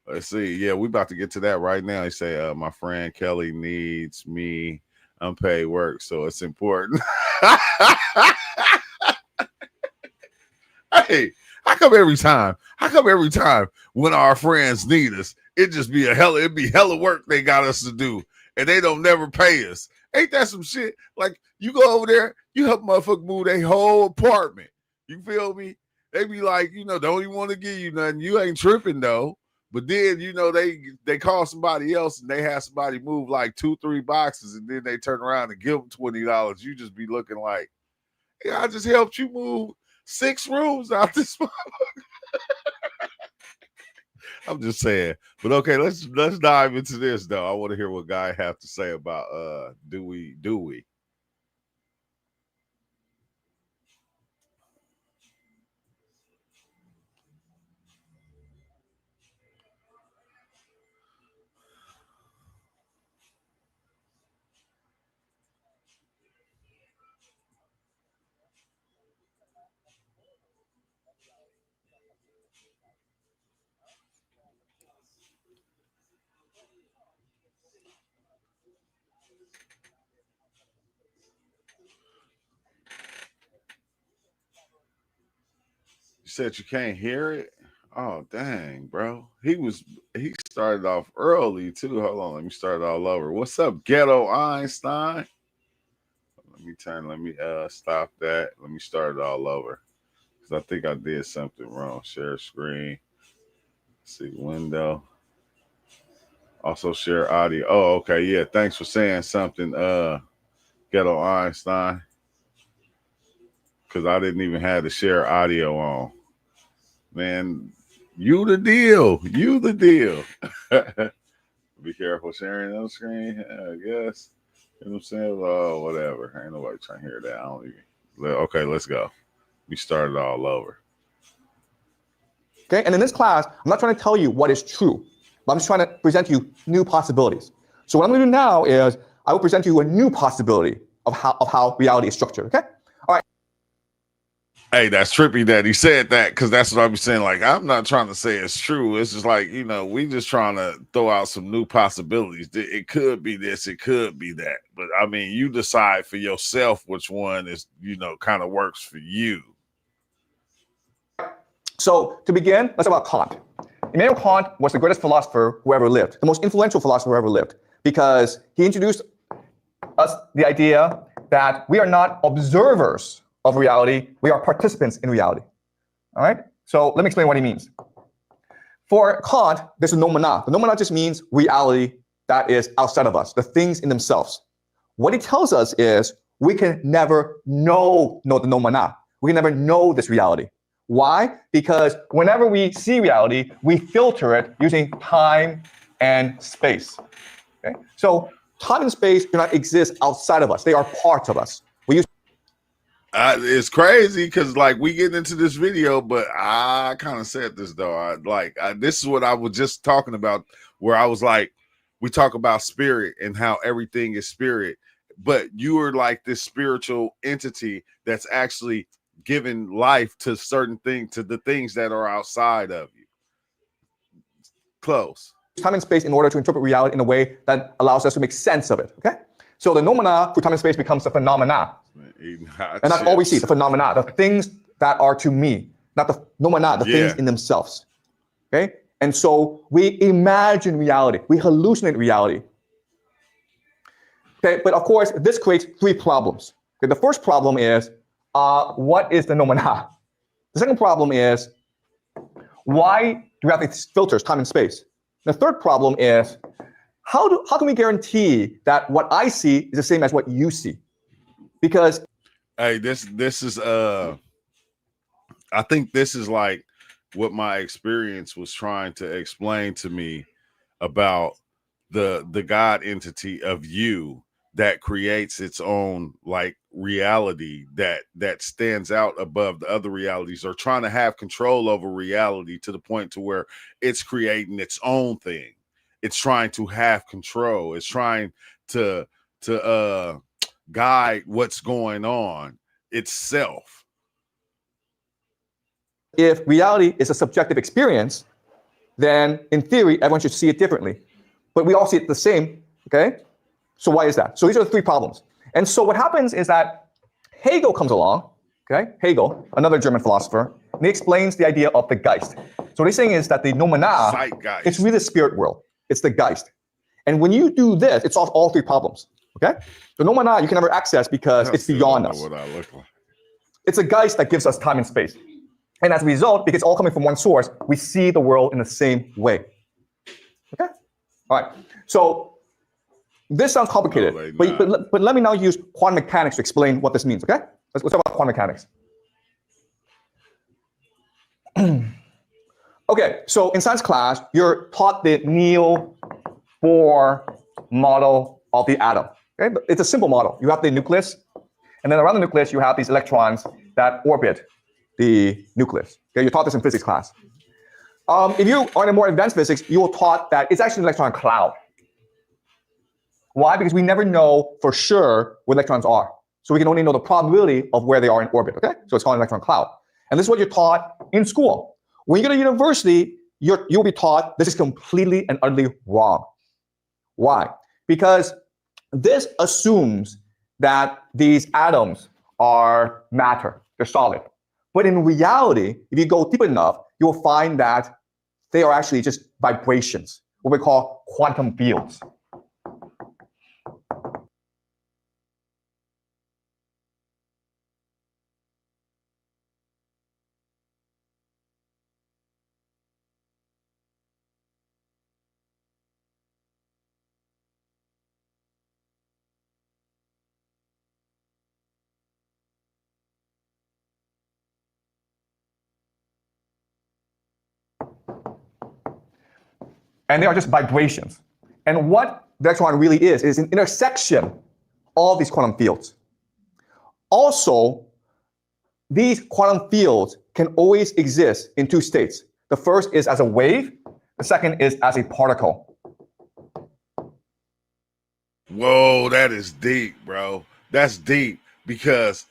Let's see. Yeah, we about to get to that right now. He say, my friend Kelly needs me unpaid work, so it's important. Hey, how come every time when our friends need us, it'd be hella work they got us to do, and they don't never pay us? Ain't that some shit? Like, you go over there, you help motherfucker move their whole apartment. You feel me? They be like, don't even want to give you nothing. You ain't tripping though. But then, they call somebody else and they have somebody move like 2-3 boxes, and then they turn around and give them $20. You just be looking like, yeah, I just helped you move 6 rooms out this motherfucker. I'm just saying. But okay, let's dive into this though. I want to hear what Guy have to say about do we? You said you can't hear it? Oh dang, bro. He started off early too. Hold on, let me start all over. What's up, Ghetto Einstein? Let me stop that. Let me start it all over. Because I think I did something wrong. Share screen. See window. Also share audio. Oh, okay. Yeah. Thanks for saying something, Ghetto Einstein. Because I didn't even have the share audio on. Man, you the deal. You the deal. Be careful sharing on the screen, I guess. You know what I'm saying? Oh, whatever. Ain't nobody trying to hear that. I don't even. Okay, let's go. We started all over. Okay, and in this class, I'm not trying to tell you what is true, but I'm just trying to present you new possibilities. So what I'm going to do now is I will present you a new possibility of how reality is structured. Okay. All right. Hey, that's trippy that he said that, because that's what I be saying. Like, I'm not trying to say it's true. It's just like, you know, we just trying to throw out some new possibilities. It could be this, it could be that. But I mean, you decide for yourself which one is, you know, kind of works for you. So to begin, let's talk about Kant. Immanuel Kant was the greatest philosopher who ever lived, the most influential philosopher who ever lived, because he introduced us the idea that we are not observers of reality, we are participants in reality. All right? So let me explain what he means. For Kant, there's a noumena. The noumena just means reality that is outside of us, the things in themselves. What he tells us is we can never know the noumena. We can never know this reality. Why? Because whenever we see reality, we filter it using time and space. Okay? So time and space do not exist outside of us. They are part of us. We use It's crazy because, like, we get into this video, but I kind of said this though. This is what I was just talking about, where I was like, we talk about spirit and how everything is spirit, but you are like this spiritual entity that's actually giving life to certain things, to the things that are outside of you. Close. Time and space in order to interpret reality in a way that allows us to make sense of it. Okay. So the noumena for time and space becomes the phenomena. And that's all we see, the phenomena, the things that are to me, not the noumena, the things in themselves. Okay? And so we imagine reality, we hallucinate reality. Okay, but of course, this creates three problems. Okay, the first problem is, what is the noumena? The second problem is, why do we have these filters, time and space? The third problem is, how can we guarantee that what I see is the same as what you see? Because hey, this is I think this is like what my experience was trying to explain to me about the God entity of you that creates its own like reality that stands out above the other realities, or trying to have control over reality to the point to where it's creating its own thing. It's trying to have control. It's trying to guide what's going on itself. If reality is a subjective experience, then in theory, everyone should see it differently. But we all see it the same, okay? So why is that? So these are the three problems. And so what happens is that Hegel comes along, okay? Hegel, another German philosopher, and he explains the idea of the Geist. So what he's saying is that the noumena, it's really the spirit world. It's the Geist. And when you do this, it solves all three problems, okay? The noumena you can never access because it's beyond us. What I look like. It's a Geist that gives us time and space. And as a result, because it's all coming from one source, we see the world in the same way. Okay? All right. So this sounds complicated, but let me now use quantum mechanics to explain what this means, okay? Let's talk about quantum mechanics. Okay, so in science class, you're taught the Neal-Bohr model of the atom. Okay? It's a simple model. You have the nucleus, and then around the nucleus, you have these electrons that orbit the nucleus. Okay, you taught this in physics class. If you are in more advanced physics, you will taught that it's actually an electron cloud. Why? Because we never know for sure where electrons are. So we can only know the probability of where they are in orbit, okay? So it's called an electron cloud. And this is what you're taught in school. When you go to university, you'll be taught this is completely and utterly wrong. Why? Because this assumes that these atoms are matter, they're solid. But in reality, if you go deep enough, you'll find that they are actually just vibrations, what we call quantum fields. And they are just vibrations. And what the electron really is an intersection of these quantum fields. Also, these quantum fields can always exist in two states. The first is as a wave. The second is as a particle. Whoa, that is deep, bro. That's deep because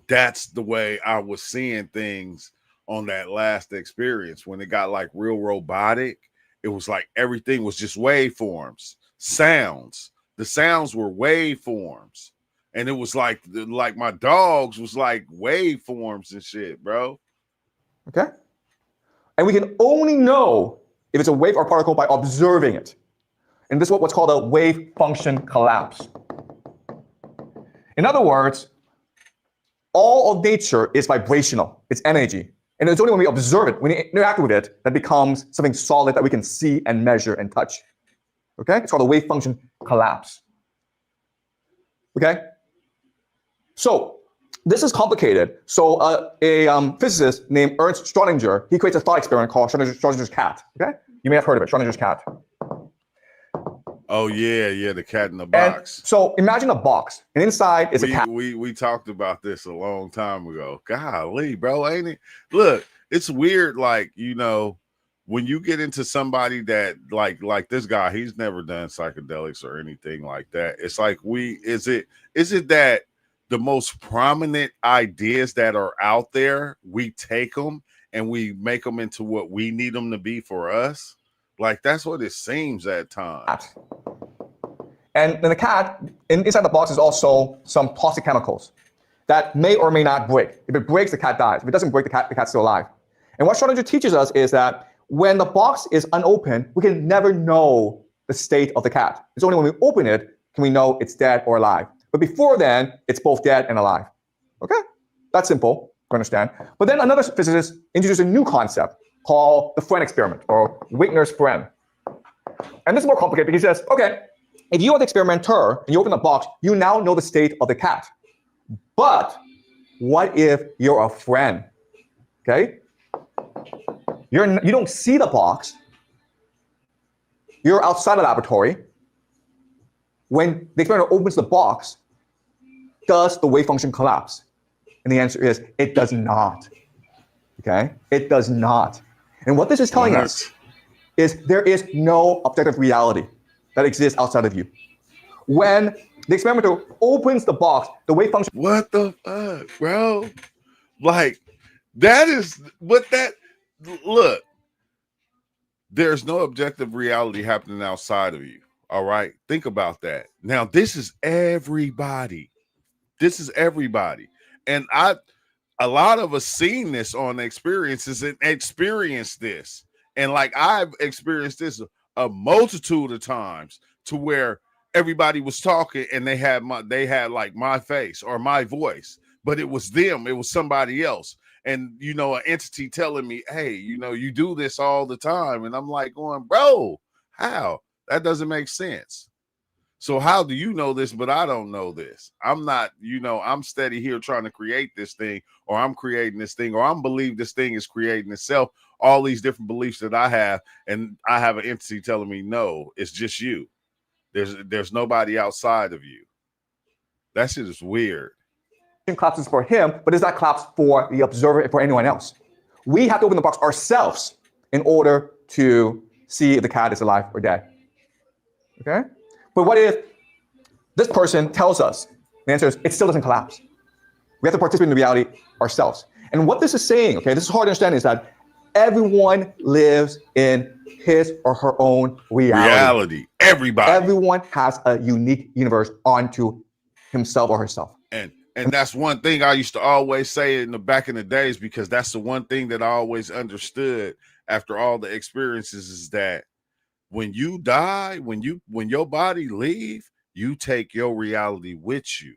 that's the way I was seeing things on that last experience when it got like real robotic. It was like everything was just waveforms, sounds. The sounds were waveforms, and it was like my dogs was like waveforms and shit, bro. Okay? And we can only know if it's a wave or particle by observing it. And this is what's called a wave function collapse. In other words, all of nature is vibrational. It's energy. And it's only when we observe it, when we interact with it, that becomes something solid that we can see and measure and touch. Okay? It's called a wave function collapse. Okay? So this is complicated. So a physicist named Ernst Schrödinger, he creates a thought experiment called Schrödinger's cat. Okay? You may have heard of it, Schrödinger's cat. Oh yeah, the cat in the box. And so imagine a box, and inside is a cat. We talked about this a long time ago. Golly, bro, ain't it? Look, it's weird. Like, you know, when you get into somebody that like this guy, he's never done psychedelics or anything like that. It's like is it that the most prominent ideas that are out there, we take them and we make them into what we need them to be for us? Like, that's what it seems at times. And then the cat, inside the box is also some toxic chemicals that may or may not break. If it breaks, the cat dies. If it doesn't break, the cat's still alive. And what Schrödinger teaches us is that when the box is unopened, we can never know the state of the cat. It's only when we open it can we know it's dead or alive. But before then, it's both dead and alive. Okay? That's simple to understand. But then another physicist introduced a new concept called the friend experiment, or Wigner's friend. And this is more complicated because he says, okay, if you are the experimenter and you open the box, you now know the state of the cat. But what if you're a friend? Okay? You don't see the box. You're outside the laboratory. When the experimenter opens the box, does the wave function collapse? And the answer is, it does not. Okay? It does not. And what this is telling us is there is no objective reality that exists outside of you. When the experimenter opens the box, the wave function. What the fuck, bro? Like, that is what that. Look, there's no objective reality happening outside of you. All right, think about that. Now, this is everybody. This is everybody, and a lot of us seen this on experiences and experienced this, and like I've experienced this a multitude of times to where everybody was talking and they had like my face or my voice, but it was them, it was somebody else. And, you know, an entity telling me, hey, you know, you do this all the time. And I'm like going, bro, how? That doesn't make sense. So how do you know this, but I don't know this? I'm not, you know, I'm steady here trying to create this thing, or I'm creating this thing, or I'm believe this thing is creating itself. All these different beliefs that I have, and I have an entity telling me, no, it's just you. There's nobody outside of you. That shit is weird. Collapses for him, but does not collapse for the observer, for anyone else. We have to open the box ourselves in order to see if the cat is alive or dead. Okay? But what if this person tells us? The answer is, it still doesn't collapse. We have to participate in the reality ourselves. And what this is saying, okay, this is hard to understand, is that everyone lives in his or her own reality. Everybody. Everyone has a unique universe onto himself or herself. And that's one thing I used to always say in the back in the days, because that's the one thing that I always understood after all the experiences, is that when you die, when your body leave, you take your reality with you,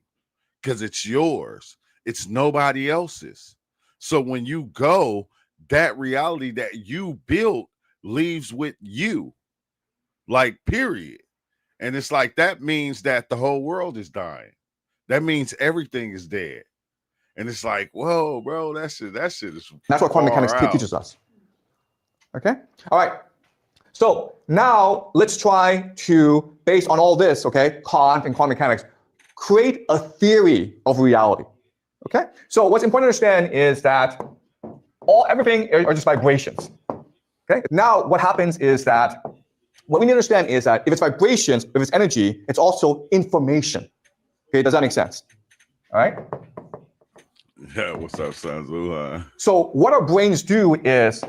because it's yours. It's nobody else's. So when you go, that reality that you built leaves with you, like, period. And it's like, that means that the whole world is dying. That means everything is dead. And it's like, whoa, bro, that shit is. That's what quantum mechanics teaches us. Okay? All right. So now let's try to, based on all this, okay, quantum and quantum mechanics, create a theory of reality. Okay? So what's important to understand is that everything are just vibrations. Okay? Now what happens is that, what we need to understand is that if it's vibrations, if it's energy, it's also information. Okay, does that make sense? All right. Yeah, what's up, Sanzu? So what our brains do is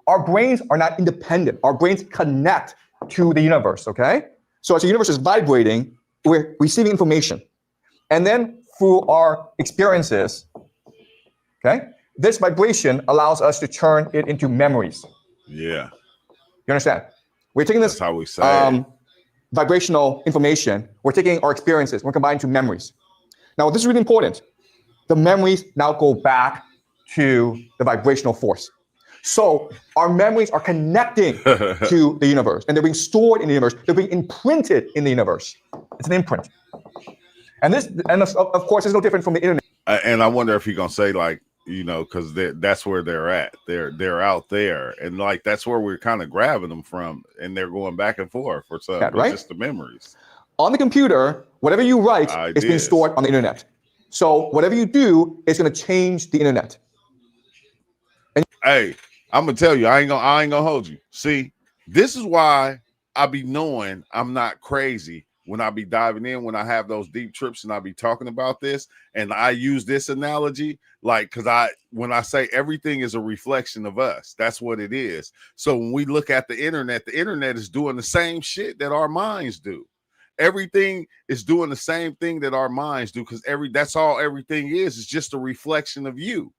our brains are not independent. Our brains connect to the universe, okay? So as the universe is vibrating, we're receiving information. And then through our experiences, okay, this vibration allows us to turn it into memories. Yeah. You understand? We're taking this That's how we say it. vibrational information, we're taking our experiences, we're combining to memories. Now, this is really important. The memories now go back to the vibrational force. So our memories are connecting to the universe, and they're being stored in the universe. They're being imprinted in the universe. It's an imprint. And this, and of course, it's no different from the internet. And I wonder if you're gonna say, like, you know, because that's where they're at. They're out there, and like that's where we're kind of grabbing them from, and they're going back and forth for some. Yeah, right? Just the memories. On the computer, whatever you write is being stored on the internet. So whatever you do is going to change the internet. And hey, I'm gonna tell you, I ain't gonna hold you. See, this is why I be knowing I'm not crazy when I be diving in, when I have those deep trips and I be talking about this, and I use this analogy, like, because when I say everything is a reflection of us, that's what it is. So when we look at the internet is doing the same shit that our minds do. Everything is doing the same thing that our minds do, because that's all everything is. It's just a reflection of you.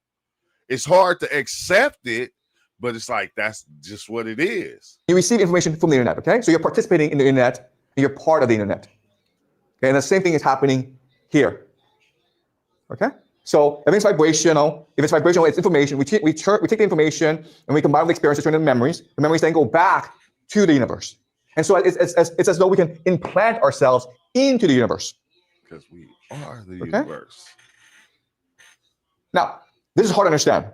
It's hard to accept it, but it's like that's just what it is. You receive information from the internet, okay? So you're participating in the internet, and you're part of the internet. Okay, and the same thing is happening here. Okay? So everything's vibrational. If it's vibrational, it's information. We take the information and we combine with experiences, turn into memories. The memories then go back to the universe. And so it's as though we can implant ourselves into the universe. Because we are the universe. Now, this is hard to understand.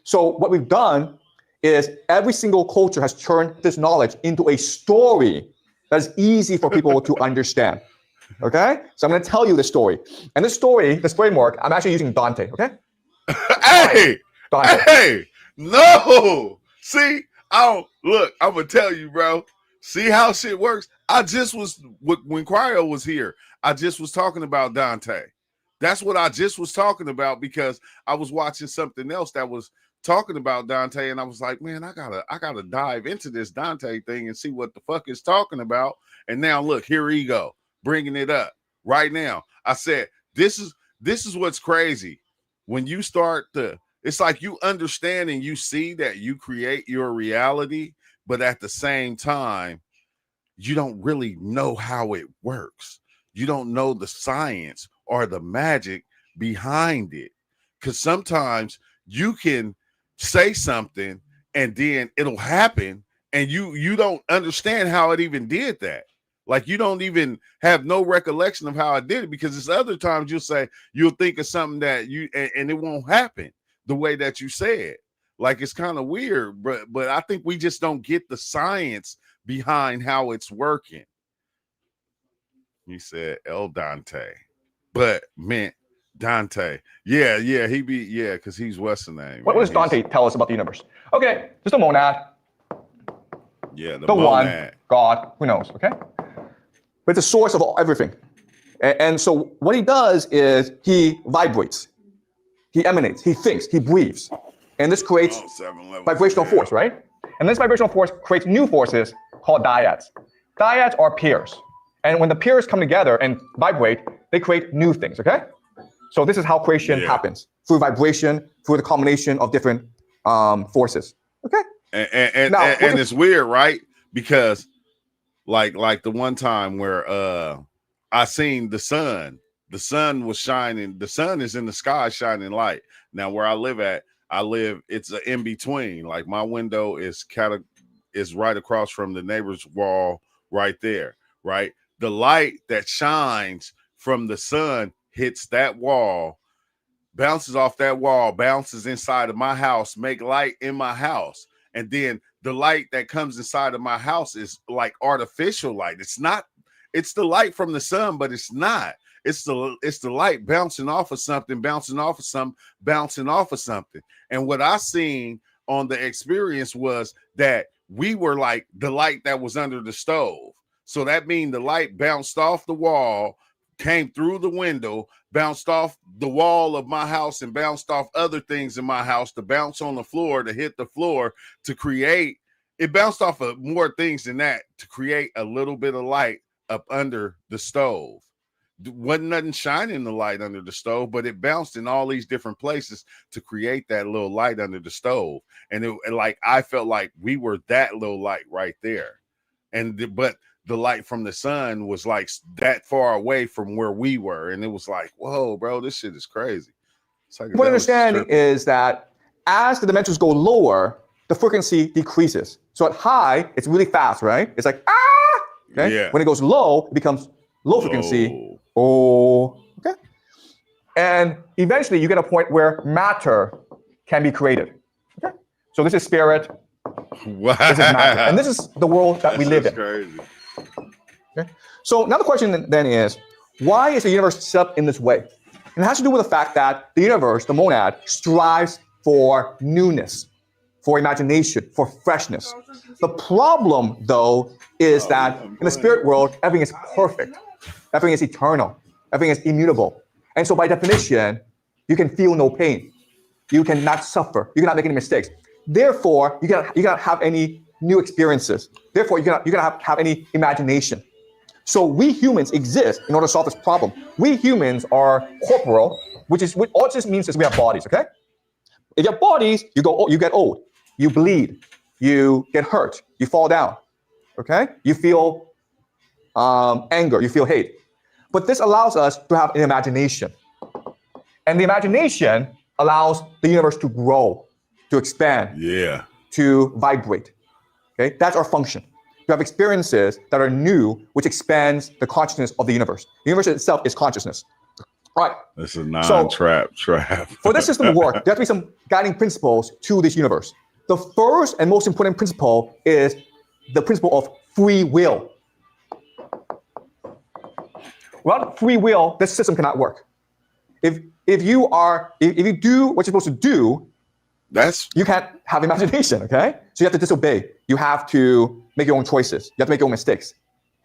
So what we've done is every single culture has turned this knowledge into a story that is easy for people to understand. Okay? So I'm going to tell you the story. And this story, this framework, I'm actually using Dante, okay? Hey! Dante. Hey! No! See, I'm going to tell you, bro. See how shit works? When Cryo was here, I just was talking about Dante. That's what I just was talking about, because I was watching something else that was talking about Dante, and I was like, man, I gotta dive into this Dante thing and see what the fuck it's talking about. And now look, here he go, bringing it up right now. I said, this is what's crazy. When you start it's like you understand and you see that you create your reality, but at the same time, you don't really know how it works. You don't know the science or the magic behind it. Because sometimes you can say something and then it'll happen and you don't understand how it even did that. Like you don't even have no recollection of how I did it, because there's other times you'll think of something that and it won't happen the way that you said. Like it's kind of weird, but I think we just don't get the science behind how it's working. He said El Dante, but meant Dante. Yeah, because he's what's the name? What does Dante tell us about the universe? Okay, just a monad. Yeah, the monad. One, God, who knows, okay? But it's the source of everything. And so what he does is he vibrates, he emanates, he thinks, he breathes. And this creates vibrational force, right? And this vibrational force creates new forces called dyads. Dyads are pairs. And when the pairs come together and vibrate, they create new things, okay? So this is how creation happens, through vibration, through the combination of different forces, okay? And it's weird, right? Because like the one time where I seen the sun was shining. The sun is in the sky shining light. Now where I live, it's an in between. Like my window is right across from the neighbor's wall right there, right? The light that shines from the sun hits that wall, bounces off that wall, bounces inside of my house, make light in my house. And then the light that comes inside of my house is like artificial light. It's the light from the sun, but it's not. It's the light bouncing off of something, bouncing off of something. And what I seen on the experience was that we were like the light that was under the stove. So that means the light bounced off the wall, came through the window, bounced off the wall of my house, and bounced off other things in my house to bounce on the floor, to hit the floor, to create. It bounced off of more things than that to create a little bit of light up under the stove. Wasn't nothing shining the light under the stove, but it bounced in all these different places to create that little light under the stove. And like I felt like we were that little light right there. But the light from the sun was like that far away from where we were, and it was like, whoa, bro, this shit is crazy. What I understand is that as the dimensions go lower, the frequency decreases. So at high, it's really fast, right? It's like okay. Yeah. When it goes low, it becomes low frequency. Oh, okay. And eventually you get a point where matter can be created. Okay. So this is spirit. Wow. This is matter. And this is the world that we live in. Crazy. Okay. So now the question then is, why is the universe set up in this way? And it has to do with the fact that the universe, the monad, strives for newness, for imagination, for freshness. The problem, though, is that in the spirit world, everything is perfect. Everything is eternal. Everything is immutable. And so by definition, you can feel no pain. You cannot suffer. You cannot make any mistakes. Therefore, you cannot have any new experiences. Therefore, you cannot have any imagination. So we humans exist in order to solve this problem. We humans are corporal, which all this means is we have bodies, okay? If you have bodies, you get old, you bleed, you get hurt, you fall down, okay? You feel anger, you feel hate. But this allows us to have an imagination. And the imagination allows the universe to grow, to expand, to vibrate. Okay, that's our function. You have experiences that are new, which expands the consciousness of the universe. The universe itself is consciousness. All right. It's a non-trap. For this system to work, there have to be some guiding principles to this universe. The first and most important principle is the principle of free will. Without free will, this system cannot work. If you do what you're supposed to do, you can't have imagination, okay? So you have to disobey. You have to make your own choices. You have to make your own mistakes.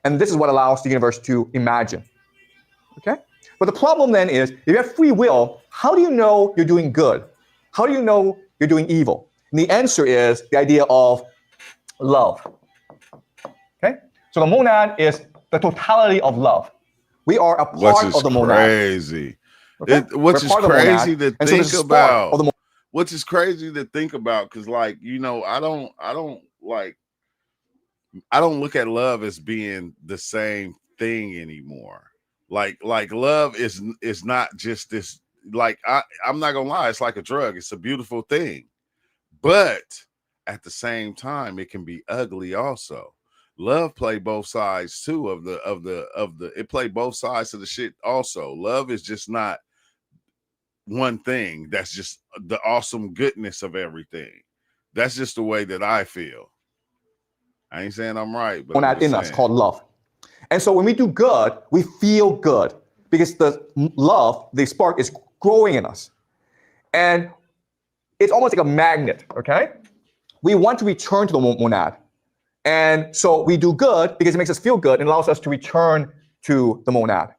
And this is what allows the universe to imagine, okay? But the problem then is, if you have free will, how do you know you're doing good? How do you know you're doing evil? And the answer is the idea of love, okay? So the monad is the totality of love. We are a part of the monad. Crazy. Okay? Which is crazy to think about. Which is crazy to think about, because, like, you know, I don't look at love as being the same thing anymore. Like love is not just this. Like I'm not gonna lie, it's like a drug. It's a beautiful thing, but at the same time, it can be ugly also. Love play both sides too of the it play both sides of the shit also. Love is just not one thing. That's just the awesome goodness of everything. That's just the way that I feel. I ain't saying I'm right, but monad in us called love. And so when we do good, we feel good because the love, the spark, is growing in us. And it's almost like a magnet, okay? We want to return to the monad. And so we do good because it makes us feel good and allows us to return to the monad.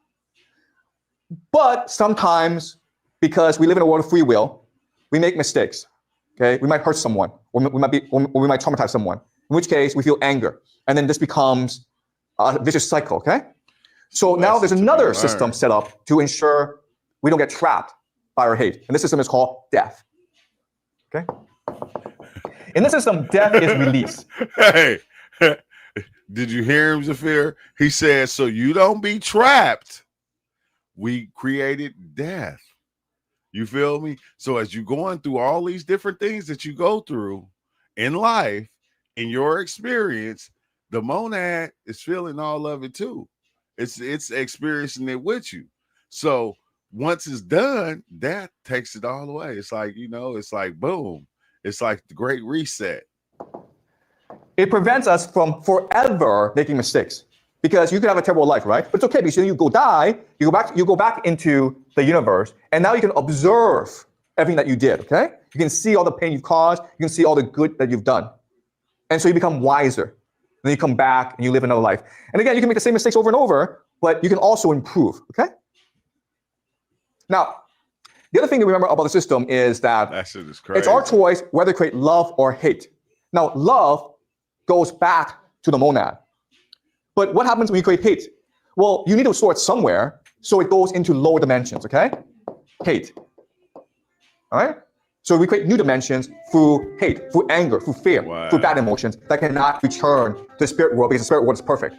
But sometimes, because we live in a world of free will, we make mistakes, okay? We might hurt someone, or we might traumatize someone, in which case we feel anger. And then this becomes a vicious cycle, okay? So now there's another system set up to ensure we don't get trapped by our hate. And this system is called death, okay? In this system, death is release. Hey, did you hear him, Zafir? He said, so you don't be trapped. We created death. You feel me? So as you're going through all these different things that you go through in life, in your experience, the monad is feeling all of it too. It's experiencing it with you. So once it's done, that takes it all away. It's like, you know, it's like boom. It's like the great reset. It prevents us from forever making mistakes, because you can have a terrible life, right? But it's okay, because you go back into the universe, and now you can observe everything that you did, okay? You can see all the pain you've caused. You can see all the good that you've done. And so you become wiser. Then you come back and you live another life. And again, you can make the same mistakes over and over, but you can also improve. Okay. Now, the other thing to remember about the system is that shit is crazy. it's our choice whether to create love or hate. Now, love goes back to the monad. But what happens when you create hate? Well, you need to store it somewhere, so it goes into lower dimensions, okay? Hate. All right? So we create new dimensions through hate, through anger, through fear, through bad emotions that cannot return to the spirit world because the spirit world is perfect.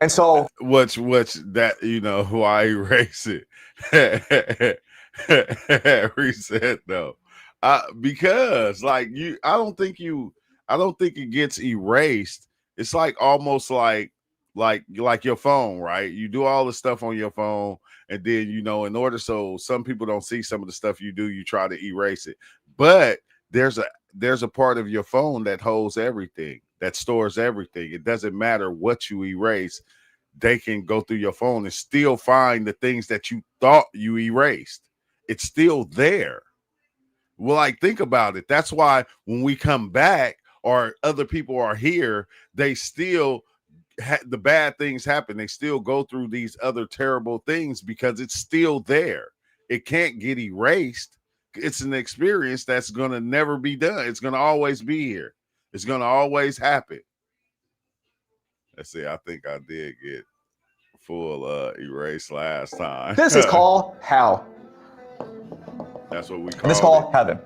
And so which that, you know, why erase it. Reset though. Because like I don't think it gets erased. It's like almost like your phone, right? You do all the stuff on your phone, and then, you know, in order so some people don't see some of the stuff you do, you try to erase it. But there's a part of your phone that holds everything, that stores everything. It doesn't matter what you erase. They can go through your phone and still find the things that you thought you erased. It's still there. Well, like, think about it. That's why when we come back or other people are here, they still the bad things happen. They still go through these other terrible things because it's still there. It can't get erased. It's an experience that's going to never be done. It's going to always be here. It's going to always happen. Let's see. I think I did get full erase last time. This is called hell. That's what we call it. And this is called heaven.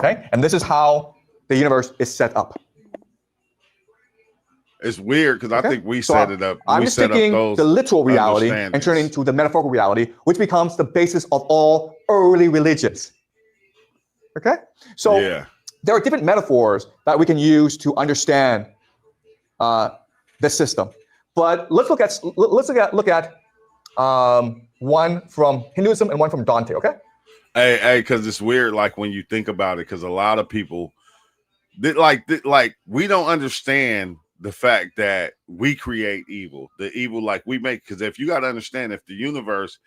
Okay? And this is how the universe is set up. It's weird because I think we set it up. I'm just taking the literal reality and turning it into the metaphorical reality, which becomes the basis of all early religions. Okay? So there are different metaphors that we can use to understand this system. But let's look at one from Hinduism and one from Dante. Okay? Hey, because it's weird, like when you think about it, because a lot of people, like we don't understand the fact that we create evil, the evil like we make. Because if you got to understand, if the universe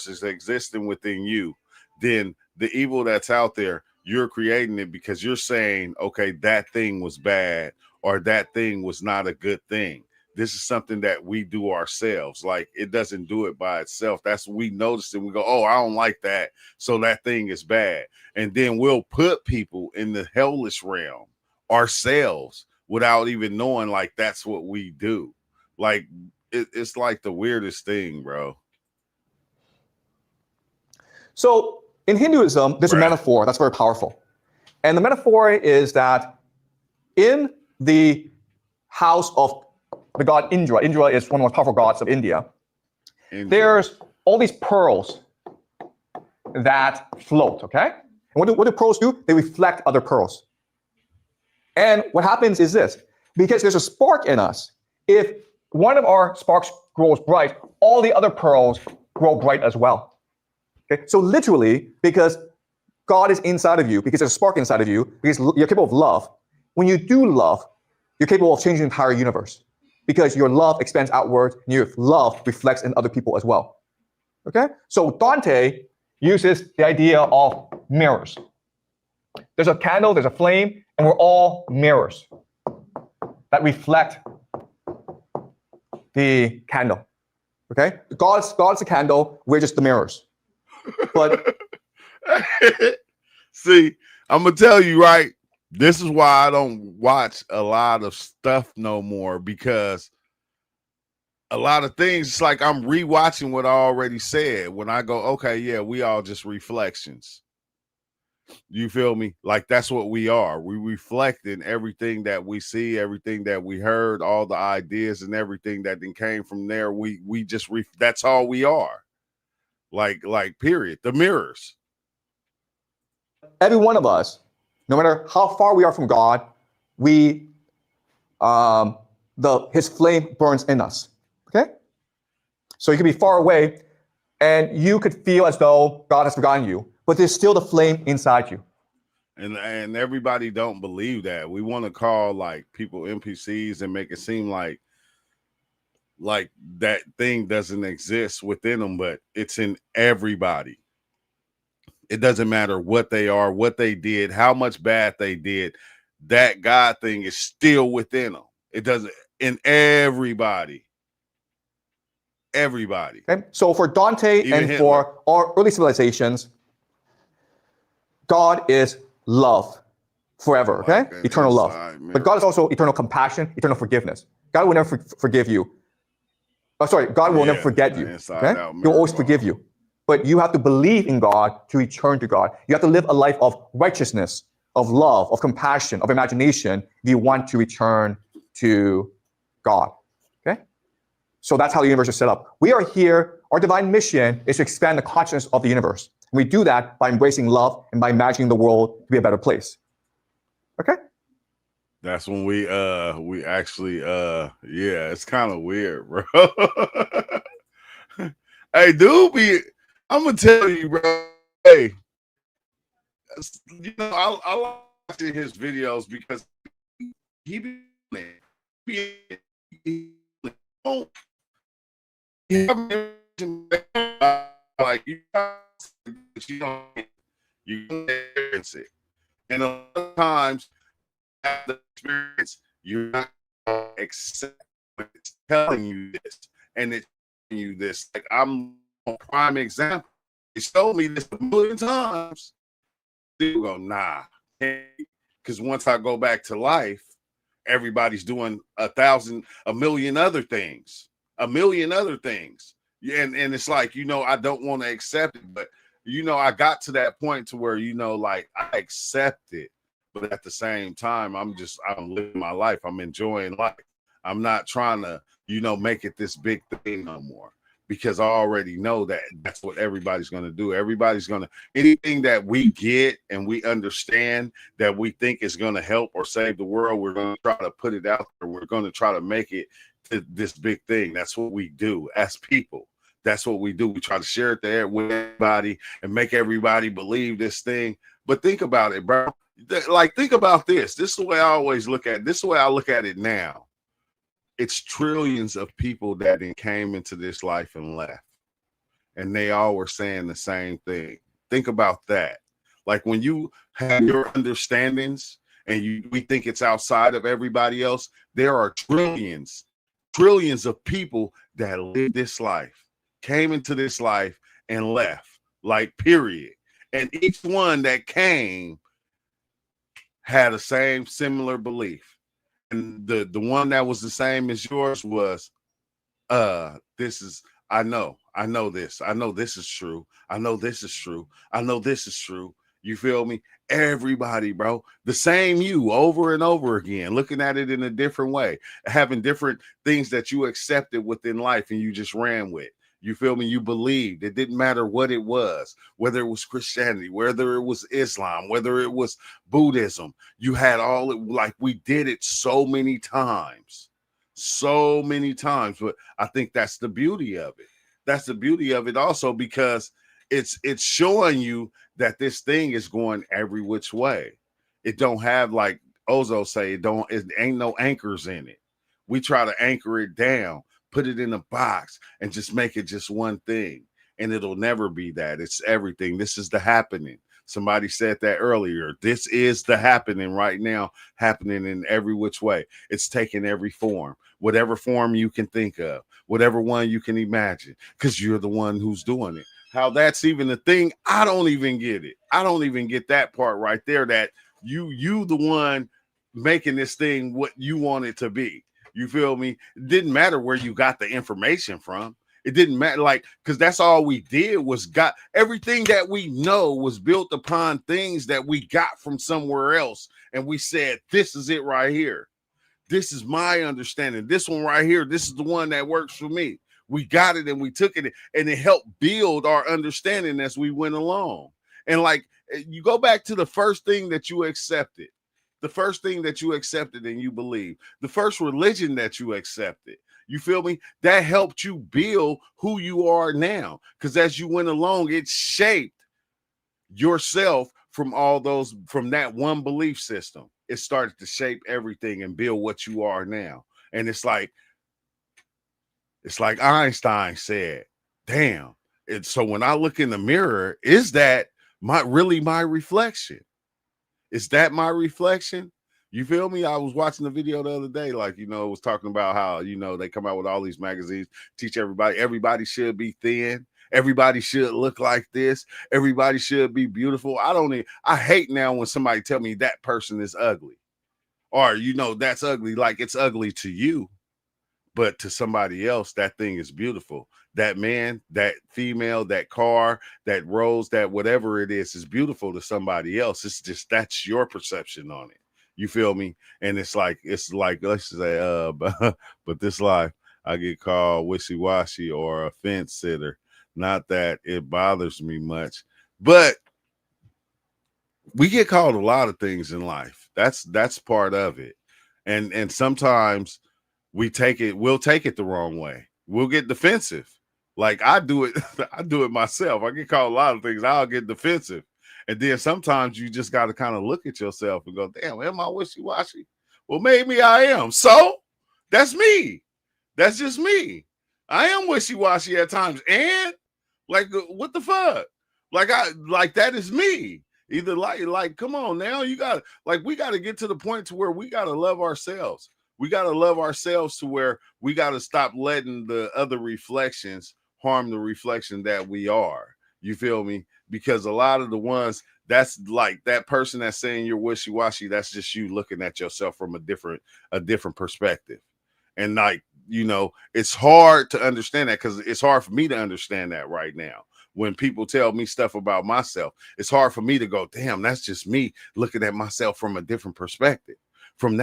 is existing within you, then the evil that's out there, you're creating it because you're saying, okay, that thing was bad or that thing was not a good thing. This is something that we do ourselves. Like, it doesn't do it by itself. That's we notice it. We go, oh, I don't like that, so that thing is bad. And then we'll put people in the hellish realm ourselves without even knowing, like, that's what we do. Like, it's like the weirdest thing, bro. So in Hinduism, there's a metaphor that's very powerful. And the metaphor is that in the house of the god Indra is one of the most powerful gods of India. There's all these pearls that float, okay? And what do pearls do? They reflect other pearls. And what happens is this, because there's a spark in us, if one of our sparks grows bright, all the other pearls grow bright as well. Okay? So literally, because God is inside of you, because there's a spark inside of you, because you're capable of love, when you do love, you're capable of changing the entire universe. Because your love expands outward, and your love reflects in other people as well. Okay? So Dante uses the idea of mirrors. There's a candle, there's a flame, and we're all mirrors that reflect the candle. Okay? God's the candle, we're just the mirrors. But see, I'm gonna tell you, right? This is why I don't watch a lot of stuff no more, because a lot of things, it's like I'm rewatching what I already said when I go, okay, yeah, we all just reflections. You feel me? Like, that's what we are. We reflect in everything that we see, everything that we heard, all the ideas and everything that then came from there. We just that's all we are. Like period. The mirrors. Every one of us, no matter how far we are from God, his flame burns in us. Okay? So you could be far away and you could feel as though God has forgotten you, but there's still the flame inside you. And everybody don't believe that. We want to call like people NPCs and make it seem like that thing doesn't exist within them, but it's in everybody. It doesn't matter what they are, what they did, how much bad they did. That God thing is still within them. It doesn't. in everybody. Okay? So for Dante Even and Hitler. for our early civilizations, God is love forever, okay? Like an Eternal love. inside mirror. But God is also eternal compassion, eternal forgiveness. God will never forgive you. Oh, sorry, God will never forget you. Okay? He'll always forgive you. But you have to believe in God to return to God. You have to live a life of righteousness, of love, of compassion, of imagination if you want to return to God. Okay? So that's how the universe is set up. We are here, our divine mission is to expand the consciousness of the universe. And we do that by embracing love and by imagining the world to be a better place. Okay? That's when we actually yeah, it's kind of weird, bro. Hey, dude, I'm gonna tell you, bro. Hey, you know, I like watching his videos because he be like you experience it, and a lot of times after the experience, you're not accept when it's telling you this, and it's telling you this. Like I'm a prime example. It's told me this a million times. Still go, nah, because once I go back to life, everybody's doing a million other things. Yeah, and it's like, you know, I don't want to accept it, but you know, I got to that point to where, you know, like I accept it, but at the same time, I'm living my life. I'm enjoying life. I'm not trying to, you know, make it this big thing no more, because I already know that that's what everybody's going to do. Everybody's going to, anything that we get and we understand that we think is going to help or save the world, we're going to try to put it out there. We're going to try to make it to this big thing. That's what we do as people. That's what we do. We try to share it there with everybody and make everybody believe this thing. But think about it, bro. Like, think about this. This is the way I always look at it. This is the way I look at it now. It's trillions of people that came into this life and left. And they all were saying the same thing. Think about that. Like when you have your understandings and we think it's outside of everybody else, there are trillions of people that live this life, came into this life and left, like period. And each one that came had the same similar belief. And the one that was the same as yours was, this is, I know this is true. I know this is true. I know this is true. You feel me? Everybody, bro, the same you over and over again, looking at it in a different way, having different things that you accepted within life and you just ran with. You feel me? You believed. It didn't matter what it was, whether it was Christianity, whether it was Islam, whether it was Buddhism. You had all it, like we did it so many times. But I think that's the beauty of it. That's the beauty of it also, because it's showing you that this thing is going every which way. It don't have, like Ozo say, it ain't no anchors in it. We try to anchor it down, put it in a box, and just make it just one thing. And it'll never be that. It's everything. This is the happening. Somebody said that earlier. This is the happening right now, happening in every which way. It's taking every form, whatever form you can think of, whatever one you can imagine, because you're the one who's doing it. How that's even a thing, I don't even get it. I don't even get that part right there, that you the one making this thing what you want it to be. You feel me? It didn't matter where you got the information from. It didn't matter, like, because that's all we did was got everything that we know was built upon things that we got from somewhere else. And we said, this is it right here. This is my understanding. This one right here, this is the one that works for me. We got it and we took it, and it helped build our understanding as we went along. And like, you go back to the first thing that you accepted, and you believe, the first religion that you accepted. You feel me? That helped you build who you are now. Because as you went along, it shaped yourself from that one belief system. It started to shape everything and build what you are now. And it's like Einstein said, damn. So when I look in the mirror, is that my reflection? Is that my reflection? You feel me? I was watching the video the other day, like, it was talking about how, they come out with all these magazines, teach everybody should be thin. Everybody should look like this. Everybody should be beautiful. I hate now when somebody tell me that person is ugly or, that's ugly. Like it's ugly to you, but to somebody else, that thing is beautiful. That man, that female, that car, that rose, that whatever it is beautiful to somebody else. It's just, that's your perception on it. You feel me? And it's like, let's say, but this life, I get called wishy-washy or a fence sitter. Not that it bothers me much, but we get called a lot of things in life. That's part of it. And sometimes we'll take it the wrong way. We'll get defensive. Like I do it myself. I get called a lot of things. I'll get defensive. And then sometimes you just got to kind of look at yourself and go, damn, am I wishy-washy? Well, maybe I am. So that's me. That's just me. I am wishy-washy at times. And like, what the fuck? Like that is me. Either like, come on now. We got to get to the point to where we got to love ourselves. We got to love ourselves to where we got to stop letting the other reflections harm the reflection that we are. You feel me? Because a lot of the ones that's like that person that's saying you're wishy-washy, that's just you looking at yourself from a different perspective. And like, it's hard to understand that because it's hard for me to understand that right now. When people tell me stuff about myself, it's hard for me to go, damn, that's just me looking at myself from a different perspective, from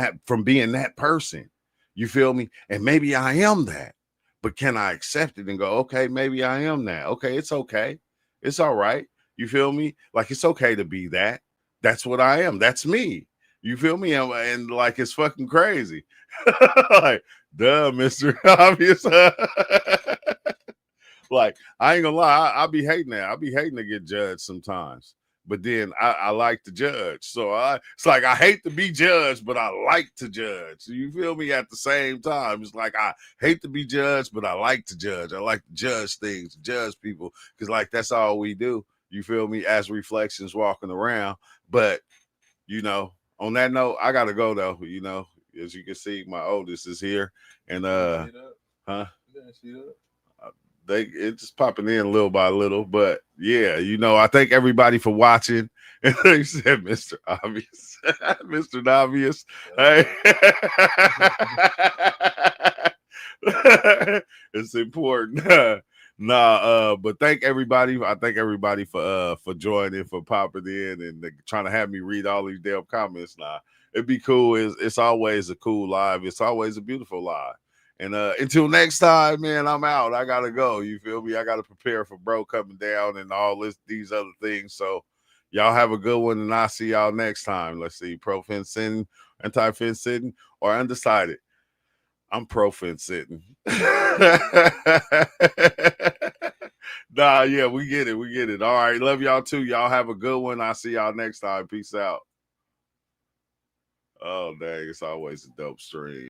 being that person. You feel me? And maybe I am that, but can I accept it and go, okay, maybe I am that. Okay, it's okay. It's all right. You feel me? Like, it's okay to be that. That's what I am. That's me. You feel me? And like, it's fucking crazy. Like, duh, Mr. Obvious. Like, I ain't gonna lie, I be hating that. I be hating to get judged sometimes. But then I like to judge. So it's like I hate to be judged, but I like to judge. You feel me? At the same time, it's like I hate to be judged, but I like to judge. I like to judge things, judge people, because like that's all we do. You feel me? As reflections walking around. But on that note, I gotta go though. As you can see, my oldest is here, and huh? It's just popping in little by little, but yeah, I thank everybody for watching. And they said, Mr. Obvious, Mr. Obvious, hey, it's important. But thank everybody. I thank everybody for joining, for popping in, and trying to have me read all these damn comments. It'd be cool. It's always a cool live. It's always a beautiful live. And until next time, man, I'm out. I gotta go. You feel me? I gotta prepare for bro coming down and all these other things. So y'all have a good one, and I'll see y'all next time. Let's see, pro-fin sitting, anti-fin sitting, or undecided. I'm pro-fin sitting. Yeah, we get it. We get it. All right, love y'all too. Y'all have a good one. I'll see y'all next time. Peace out. Oh, dang, it's always a dope stream.